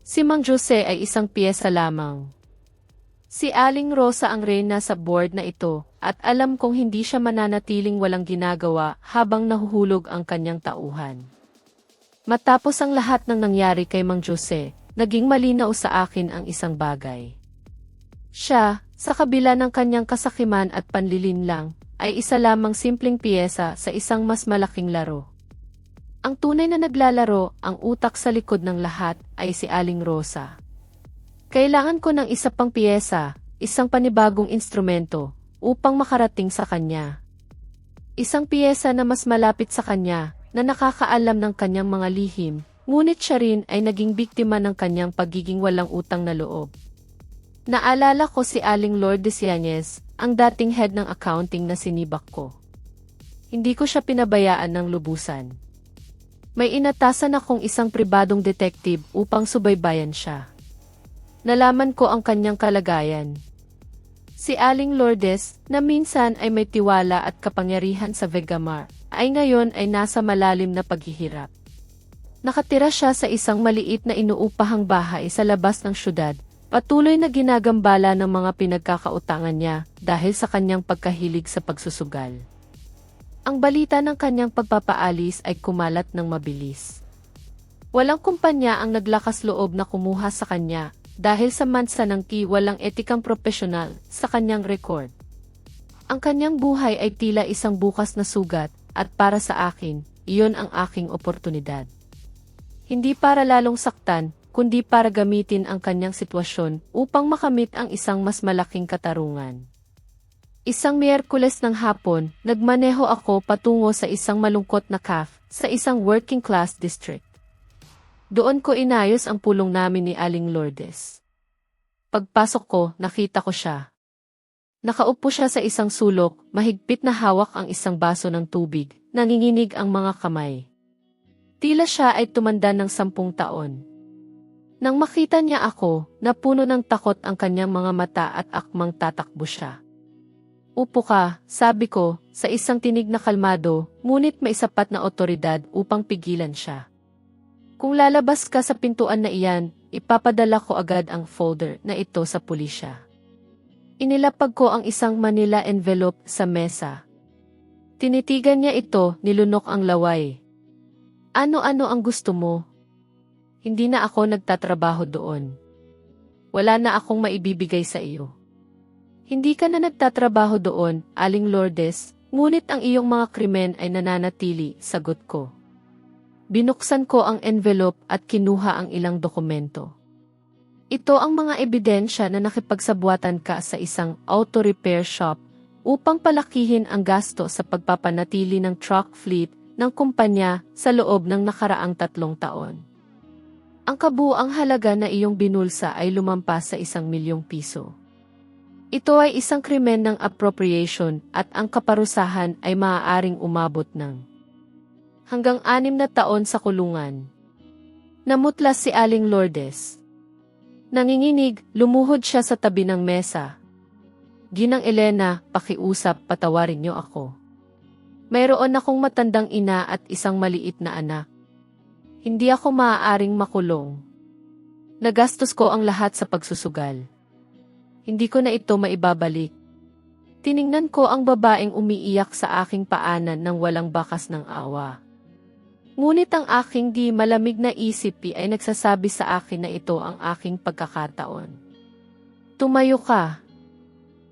Si Mang Jose ay isang piyesa lamang. Si Aling Rosa ang reyna sa board na ito at alam kong hindi siya mananatiling walang ginagawa habang nahuhulog ang kanyang tauhan. Matapos ang lahat ng nangyari kay Mang Jose, naging malinaw sa akin ang isang bagay. Siya, sa kabila ng kanyang kasakiman at panlilinlang, ay isa lamang simpleng piyesa sa isang mas malaking laro. Ang tunay na naglalaro, ang utak sa likod ng lahat, ay si Aling Rosa. Kailangan ko ng isa pang piyesa, isang panibagong instrumento, upang makarating sa kanya. Isang piyesa na mas malapit sa kanya, na nakakaalam ng kanyang mga lihim, ngunit siya rin ay naging biktima ng kanyang pagiging walang utang na loob. Naalala ko si Aling Lourdes Yanez, ang dating head ng accounting na sinibak ko. Hindi ko siya pinabayaan ng lubusan. May inatasan akong isang pribadong detective upang subaybayan siya. Nalaman ko ang kanyang kalagayan. Si Aling Lourdes, na minsan ay may tiwala at kapangyarihan sa Vegamar, ay ngayon ay nasa malalim na paghihirap. Nakatira siya sa isang maliit na inuupahang bahay sa labas ng syudad, patuloy na ginagambala ng mga pinagkakautangan niya dahil sa kanyang pagkahilig sa pagsusugal. Ang balita ng kanyang pagpapaalis ay kumalat ng mabilis. Walang kumpanya ang naglakas loob na kumuha sa kanya dahil sa mansa ng walang etikang profesional sa kanyang record. Ang kanyang buhay ay tila isang bukas na sugat at para sa akin, iyon ang aking oportunidad. Hindi para lalong saktan, kundi para gamitin ang kanyang sitwasyon upang makamit ang isang mas malaking katarungan. Isang Miyerkules ng hapon, nagmaneho ako patungo sa isang malungkot na cafe sa isang working-class district. Doon ko inayos ang pulong namin ni Aling Lourdes. Pagpasok ko, nakita ko siya. Nakaupo siya sa isang sulok, mahigpit na hawak ang isang baso ng tubig, nanginginig ang mga kamay. Tila siya ay tumanda ng 10 taon. Nang makita niya ako, napuno ng takot ang kanyang mga mata at akmang tatakbo siya. Upo ka, sabi ko, sa isang tinig na kalmado, ngunit may sapat na otoridad upang pigilan siya. Kung lalabas ka sa pintuan na iyan, ipapadala ko agad ang folder na ito sa pulisya. Inilapag ko ang isang Manila envelope sa mesa. Tinitigan niya ito, nilunok ang laway. Ano-ano ang gusto mo? Hindi na ako nagtatrabaho doon. Wala na akong maibibigay sa iyo. Hindi ka na nagtatrabaho doon, Aling Lourdes, ngunit ang iyong mga krimen ay nananatili, sagot ko. Binuksan ko ang envelope at kinuha ang ilang dokumento. Ito ang mga ebidensya na nakipagsabwatan ka sa isang auto repair shop upang palakihin ang gasto sa pagpapanatili ng truck fleet ng kumpanya sa loob ng nakaraang 3 taon. Ang kabuuang halaga na iyong binulsa ay lumampas sa 1 milyong piso. Ito ay isang krimen ng appropriation at ang kaparusahan ay maaaring umabot ng hanggang 6 na taon sa kulungan. Namutlas si Aling Lourdes. Nanginginig, lumuhod siya sa tabi ng mesa. Ginang Elena, pakiusap, patawarin niyo ako. Mayroon akong matandang ina at isang maliit na anak. Hindi ako maaaring makulong. Nagastos ko ang lahat sa pagsusugal. Hindi ko na ito maibabalik. Tiningnan ko ang babaeng umiiyak sa aking paanan ng walang bakas ng awa. Ngunit ang aking di malamig na isip ay nagsasabi sa akin na ito ang aking pagkakataon. Tumayo ka.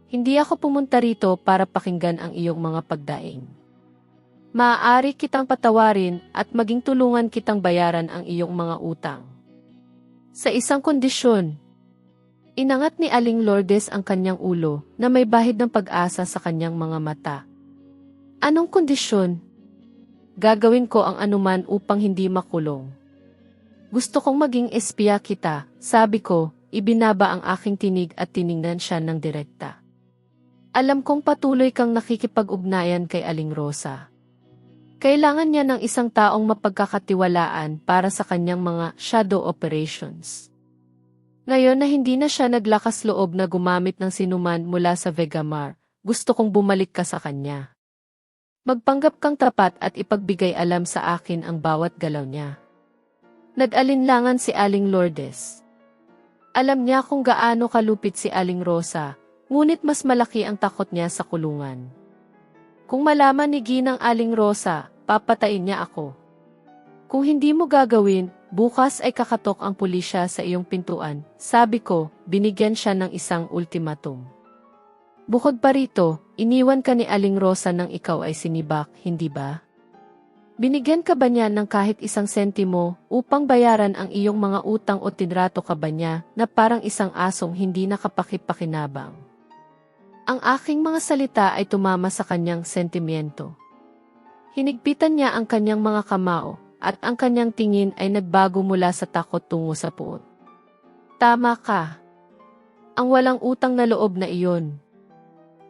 Hindi ako pumunta rito para pakinggan ang iyong mga pagdaing. Maaari kitang patawarin at maging tulungan kitang bayaran ang iyong mga utang. Sa isang kondisyon. Inangat ni Aling Lourdes ang kanyang ulo na may bahid ng pag-asa sa kanyang mga mata. Anong kondisyon? Gagawin ko ang anuman upang hindi makulong. Gusto kong maging espiya kita, sabi ko, ibinaba ang aking tinig at tiningnan siya ng direkta. Alam kong patuloy kang nakikipag-ugnayan kay Aling Rosa. Kailangan niya ng isang taong mapagkakatiwalaan para sa kanyang mga shadow operations. Ngayon na hindi na siya naglakas loob na gumamit ng sinuman mula sa Vegamar, gusto kong bumalik ka sa kanya. Magpanggap kang tapat at ipagbigay alam sa akin ang bawat galaw niya. Nag-alinlangan si Aling Lourdes. Alam niya kung gaano kalupit si Aling Rosa, ngunit mas malaki ang takot niya sa kulungan. Kung malaman ni Ginang Aling Rosa, papatayin niya ako. Kung hindi mo gagawin, bukas ay kakatok ang pulisya sa iyong pintuan, sabi ko, binigyan siya ng isang ultimatum. Bukod pa rito, iniwan ka ni Aling Rosa nang ikaw ay sinibak, hindi ba? Binigyan ka ba niya ng kahit 1 sentimo upang bayaran ang iyong mga utang o tinrato ka ba niya na parang isang asong hindi nakapakipakinabang? Ang aking mga salita ay tumama sa kanyang sentimiento. Hinigpitan niya ang kanyang mga kamao at ang kanyang tingin ay nagbago mula sa takot tungo sa puot. Tama ka. Ang walang utang na loob na iyon.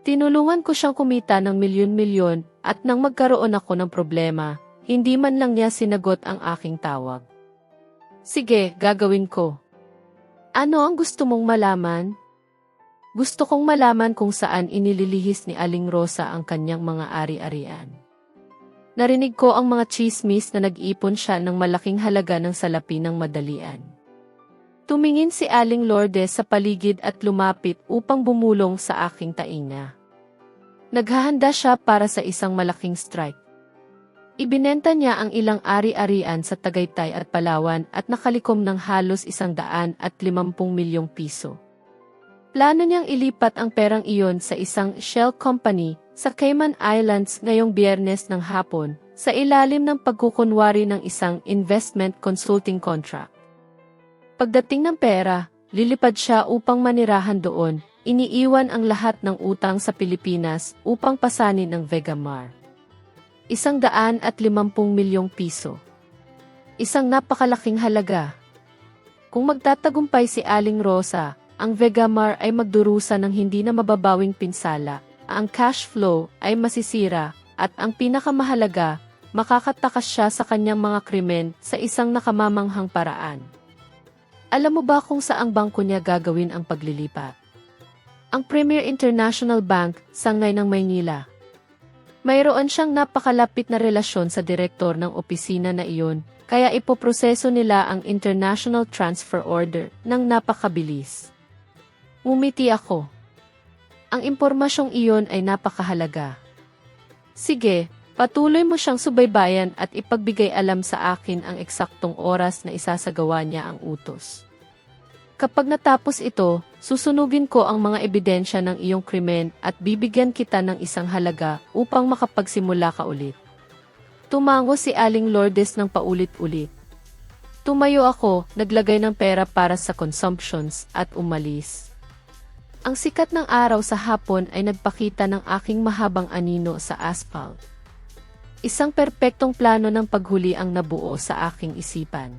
Tinulungan ko siyang kumita ng milyon-milyon at nang magkaroon ako ng problema, hindi man lang niya sinagot ang aking tawag. Sige, gagawin ko. Ano ang gusto mong malaman? Gusto kong malaman kung saan inililihis ni Aling Rosa ang kanyang mga ari-arian. Narinig ko ang mga chismis na nag-ipon siya ng malaking halaga ng salapi ng madalian. Tumingin si Aling Lourdes sa paligid at lumapit upang bumulong sa aking tainga. Naghahanda siya para sa isang malaking strike. Ibinenta niya ang ilang ari-arian sa Tagaytay at Palawan at nakalikom ng halos 150 milyong piso. Plano niyang ilipat ang perang iyon sa isang shell company sa Cayman Islands ngayong Biyernes ng hapon sa ilalim ng pagkukunwari ng isang investment consulting contract. Pagdating ng pera, lilipad siya upang manirahan doon, iniiwan ang lahat ng utang sa Pilipinas upang pasanin ng Vegamar. 150 milyong piso. Isang napakalaking halaga. Kung magtatagumpay si Aling Rosa, ang Vegamar ay magdurusa ng hindi na mababawing pinsala, ang cash flow ay masisira, at ang pinakamahalaga, makakatakas siya sa kanyang mga krimen sa isang nakamamanghang paraan. Alam mo ba kung saang bangko niya gagawin ang paglilipat? Ang Premier International Bank, Sangay ng Maynila. Mayroon siyang napakalapit na relasyon sa direktor ng opisina na iyon, kaya ipoproseso nila ang International Transfer Order ng napakabilis. Ngumiti ako. Ang impormasyong iyon ay napakahalaga. Sige, patuloy mo siyang subaybayan at ipagbigay alam sa akin ang eksaktong oras na isasagawa niya ang utos. Kapag natapos ito, susunugin ko ang mga ebidensya ng iyong krimen at bibigyan kita ng isang halaga upang makapagsimula ka ulit. Tumango si Aling Lourdes ng paulit-ulit. Tumayo ako, naglagay ng pera para sa consumptions at umalis. Ang sikat ng araw sa hapon ay nagpakita ng aking mahabang anino sa asphalt. Isang perpektong plano ng paghuli ang nabuo sa aking isipan.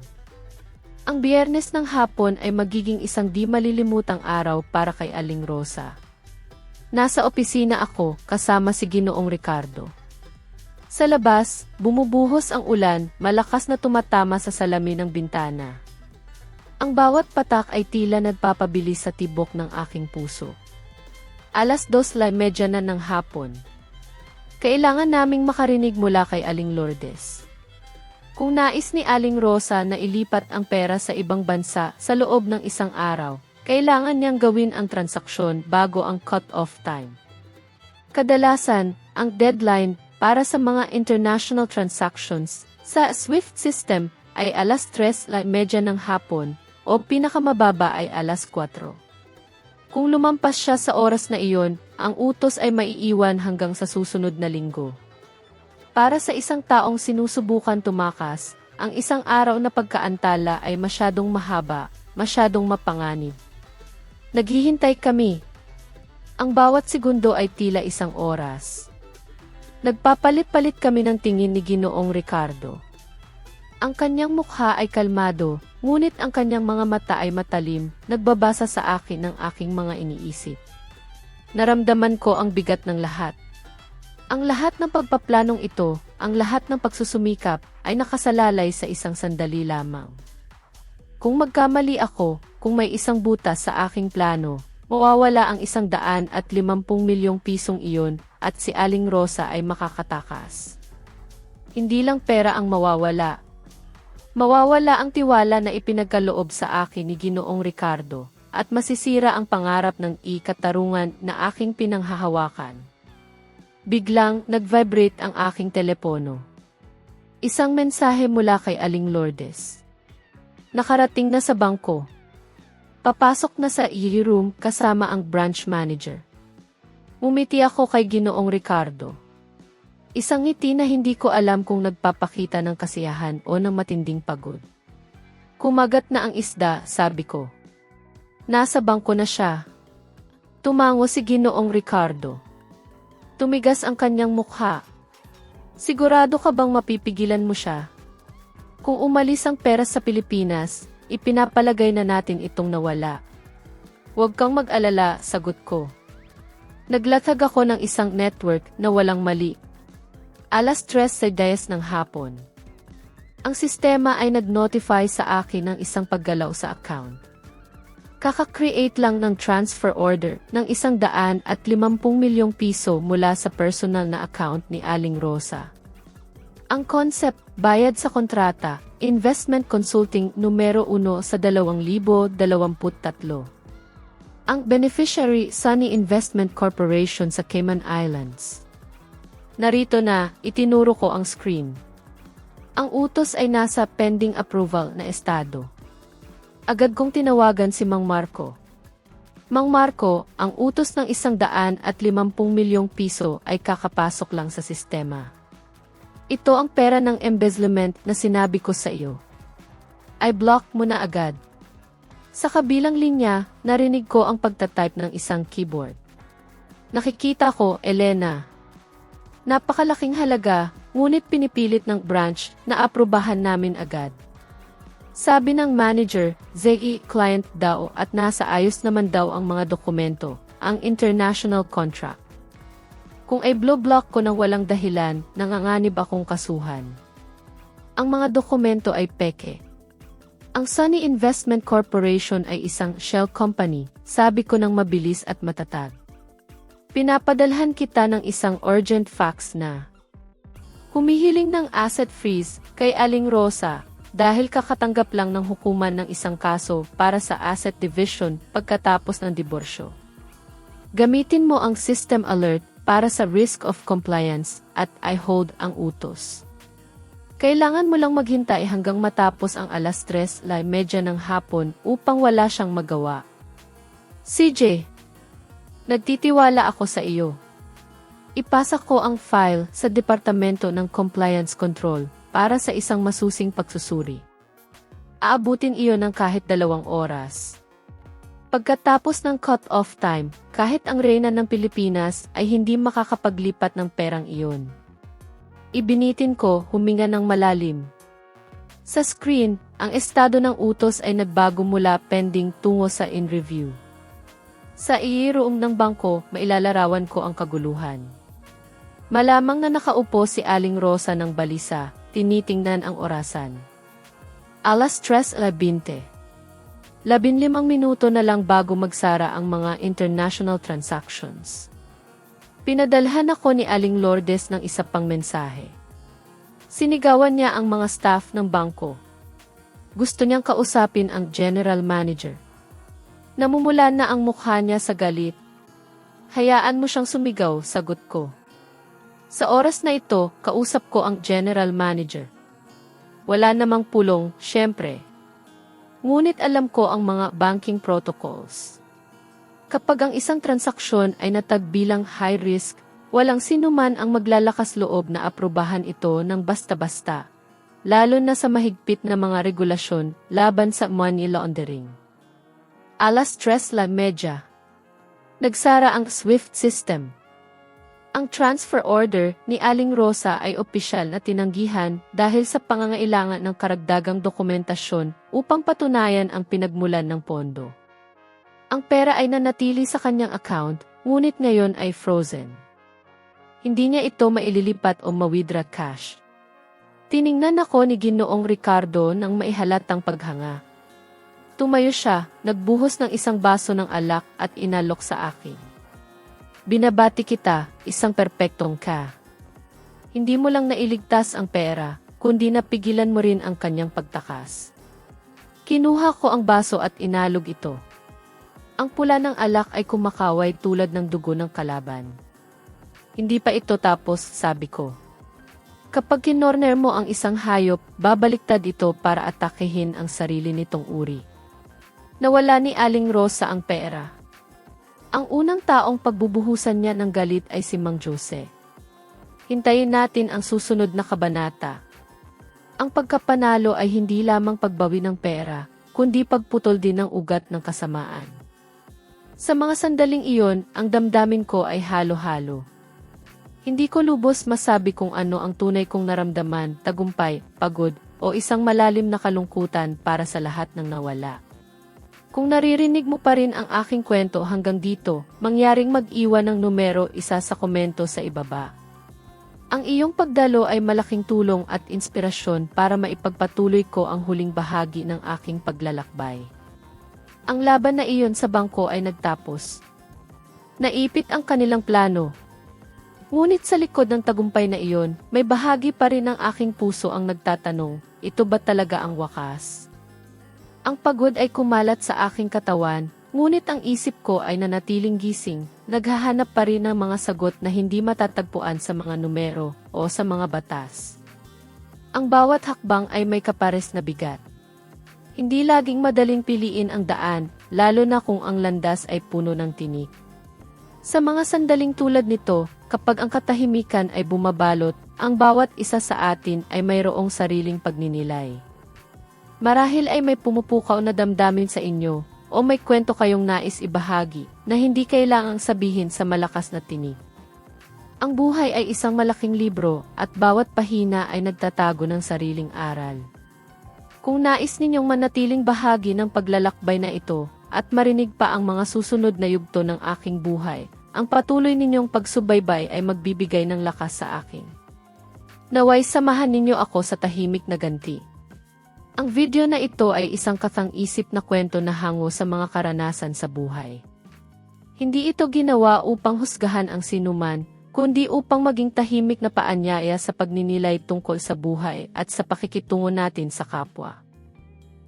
Ang Biyernes ng hapon ay magiging isang di malilimutang araw para kay Aling Rosa. Nasa opisina ako kasama si Ginoong Ricardo. Sa labas, bumubuhos ang ulan, malakas na tumatama sa salamin ng bintana. Ang bawat patak ay tila nagpapabilis sa tibok ng aking puso. 2:30 na ng hapon. Kailangan naming makarinig mula kay Aling Lourdes. Kung nais ni Aling Rosa na ilipat ang pera sa ibang bansa sa loob ng isang araw, kailangan niyang gawin ang transaksyon bago ang cut-off time. Kadalasan, ang deadline para sa mga international transactions sa SWIFT system ay 3:30 ng hapon o pinakamababa ay 4:00. Kung lumampas siya sa oras na iyon, ang utos ay maiiwan hanggang sa susunod na linggo. Para sa isang taong sinusubukan tumakas, ang isang araw na pagkaantala ay masyadong mahaba, masyadong mapanganib. Naghihintay kami. Ang bawat segundo ay tila isang oras. Nagpapalit-palit kami ng tingin ni Ginoong Ricardo. Ang kanyang mukha ay kalmado, ngunit ang kanyang mga mata ay matalim, nagbabasa sa akin ng aking mga iniisip. Naramdaman ko ang bigat ng lahat. Ang lahat ng pagpaplanong ito, ang lahat ng pagsusumikap, ay nakasalalay sa isang sandali lamang. Kung magkamali ako, kung may isang butas sa aking plano, mawawala ang 150 milyong pisong iyon at si Aling Rosa ay makakatakas. Hindi lang pera ang mawawala. Mawawala ang tiwala na ipinagkaloob sa akin ni Ginoong Ricardo at masisira ang pangarap ng ikatarungan na aking pinanghahawakan. Biglang nag-vibrate ang aking telepono. Isang mensahe mula kay Aling Lourdes. Nakarating na sa bangko. Papasok na sa e-room kasama ang branch manager. Umiti ako kay Ginoong Ricardo. Isang ngiti na hindi ko alam kung nagpapakita ng kasiyahan o ng matinding pagod. Kumagat na ang isda, sabi ko. Nasa bangko na siya. Tumango si Ginoong Ricardo. Tumigas ang kanyang mukha. Sigurado ka bang mapipigilan mo siya? Kung umalis ang pera sa Pilipinas, ipinapalagay na natin itong nawala. Huwag kang mag-alala, sagot ko. Naglatag ako ng isang network na walang mali. 3:10 ng hapon. Ang sistema ay nag-notify sa akin ng isang paggalaw sa account. Kaka-create lang ng transfer order ng 150 milyong piso mula sa personal na account ni Aling Rosa. Ang concept, bayad sa kontrata, investment consulting numero 1 sa 2023. Ang beneficiary, Sunny Investment Corporation sa Cayman Islands. Narito na, itinuro ko ang screen. Ang utos ay nasa pending approval na estado. Agad kong tinawagan si Mang Marco. Mang Marco, ang utos ng 150 milyong piso ay kakapasok lang sa sistema. Ito ang pera ng embezzlement na sinabi ko sa iyo. I block mo na agad. Sa kabilang linya, narinig ko ang pagtatype ng isang keyboard. Nakikita ko, Elena. Napakalaking halaga, ngunit pinipilit ng branch na aprubahan namin agad. Sabi ng manager, ZE client daw at nasa ayos naman daw ang mga dokumento, ang international contract. Kung ay block ko ng walang dahilan, nanganganib akong kasuhan. Ang mga dokumento ay peke. Ang Sunny Investment Corporation ay isang shell company, sabi ko ng mabilis at matatag. Pinapadalhan kita ng isang urgent fax na humihiling ng asset freeze kay Aling Rosa dahil kakatanggap lang ng hukuman ng isang kaso para sa asset division pagkatapos ng diborsyo. Gamitin mo ang system alert para sa risk of compliance at I hold ang utos. Kailangan mo lang maghintay hanggang matapos ang 3:30 ng hapon upang wala siyang magawa. CJ, nagtitiwala ako sa iyo. Ipasa ko ang file sa Departamento ng Compliance Control para sa isang masusing pagsusuri. aabutin iyon ng kahit 2 oras. Pagkatapos ng cut-off time, kahit ang reyna ng Pilipinas ay hindi makakapaglipat ng perang iyon. Ibinitin ko, huminga ng malalim. Sa screen, ang estado ng utos ay nagbago mula pending tungo sa in review. Sa iiroong ng bangko, mailalarawan ko ang kaguluhan. Malamang na nakaupo si Aling Rosa ng balisa, tinitingnan ang orasan. Alas 3:20. 15 minuto na lang bago magsara ang mga international transactions. Pinadalhan ako ni Aling Lourdes ng isa pang mensahe. Sinigawan niya ang mga staff ng bangko. Gusto niyang kausapin ang general manager. Namumula na ang mukha niya sa galit. Hayaan mo siyang sumigaw, sagot ko. Sa oras na ito, kausap ko ang general manager. Wala namang pulong, syempre. Ngunit alam ko ang mga banking protocols. Kapag ang isang transaksyon ay natagbilang high risk, walang sinuman ang maglalakas loob na aprubahan ito ng basta-basta, lalo na sa mahigpit na mga regulasyon laban sa money laundering. Alas 3:30. Nagsara ang SWIFT system. Ang transfer order ni Aling Rosa ay opisyal na tinanggihan dahil sa pangangailangan ng karagdagang dokumentasyon upang patunayan ang pinagmulan ng pondo. Ang pera ay nanatili sa kanyang account, ngunit ngayon ay frozen. Hindi niya ito maililipat o ma-withdraw cash. Tiningnan ako ni Ginoong Ricardo ng maihalatang paghanga. Tumayo siya, nagbuhos ng isang baso ng alak at inalok sa akin. Binabati kita, isang perpektong ka. Hindi mo lang nailigtas ang pera, kundi napigilan mo rin ang kanyang pagtakas. Kinuha ko ang baso at inalog ito. Ang pula ng alak ay kumakaway tulad ng dugo ng kalaban. Hindi pa ito tapos, sabi ko. Kapag kinorner mo ang isang hayop, babaliktad ito para atakehin ang sarili nitong uri. Nawala ni Aling Rosa ang pera. Ang unang taong pagbubuhusan niya ng galit ay si Mang Jose. Hintayin natin ang susunod na kabanata. Ang pagkapanalo ay hindi lamang pagbawi ng pera, kundi pagputol din ng ugat ng kasamaan. Sa mga sandaling iyon, ang damdamin ko ay halo-halo. Hindi ko lubos masabi kung ano ang tunay kong naramdaman, tagumpay, pagod, o isang malalim na kalungkutan para sa lahat ng nawala. Kung naririnig mo pa rin ang aking kwento hanggang dito, mangyaring mag-iwan ng numero 1 sa komento sa ibaba. Ang iyong pagdalo ay malaking tulong at inspirasyon para maipagpatuloy ko ang huling bahagi ng aking paglalakbay. Ang laban na iyon sa bangko ay nagtapos. Naipit ang kanilang plano. Ngunit sa likod ng tagumpay na iyon, may bahagi pa rin ng aking puso ang nagtatanong, ito ba talaga ang wakas? Ang pagod ay kumalat sa aking katawan, ngunit ang isip ko ay nanatiling gising, naghahanap pa rin ng mga sagot na hindi matatagpuan sa mga numero o sa mga batas. Ang bawat hakbang ay may kapares na bigat. Hindi laging madaling piliin ang daan, lalo na kung ang landas ay puno ng tinik. Sa mga sandaling tulad nito, kapag ang katahimikan ay bumabalot, ang bawat isa sa atin ay mayroong sariling pagninilay. Marahil ay may pumupukaw na damdamin sa inyo, o may kwento kayong nais ibahagi, na hindi kailangang sabihin sa malakas na tinig. Ang buhay ay isang malaking libro, at bawat pahina ay nagtatago ng sariling aral. Kung nais ninyong manatiling bahagi ng paglalakbay na ito, at marinig pa ang mga susunod na yugto ng aking buhay, ang patuloy ninyong pagsubaybay ay magbibigay ng lakas sa akin. Naway samahan ninyo ako sa tahimik na ganti. Ang video na ito ay isang katang-isip na kwento na hango sa mga karanasan sa buhay. Hindi ito ginawa upang husgahan ang sinuman, kundi upang maging tahimik na paanyaya sa pagninilay tungkol sa buhay at sa pakikitungo natin sa kapwa.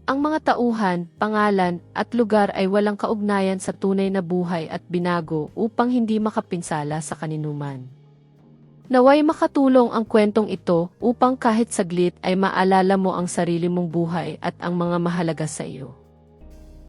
Ang mga tauhan, pangalan, at lugar ay walang kaugnayan sa tunay na buhay at binago upang hindi makapinsala sa kaninuman. Naway makatulong ang kwentong ito upang kahit saglit ay maalala mo ang sarili mong buhay at ang mga mahalaga sa iyo.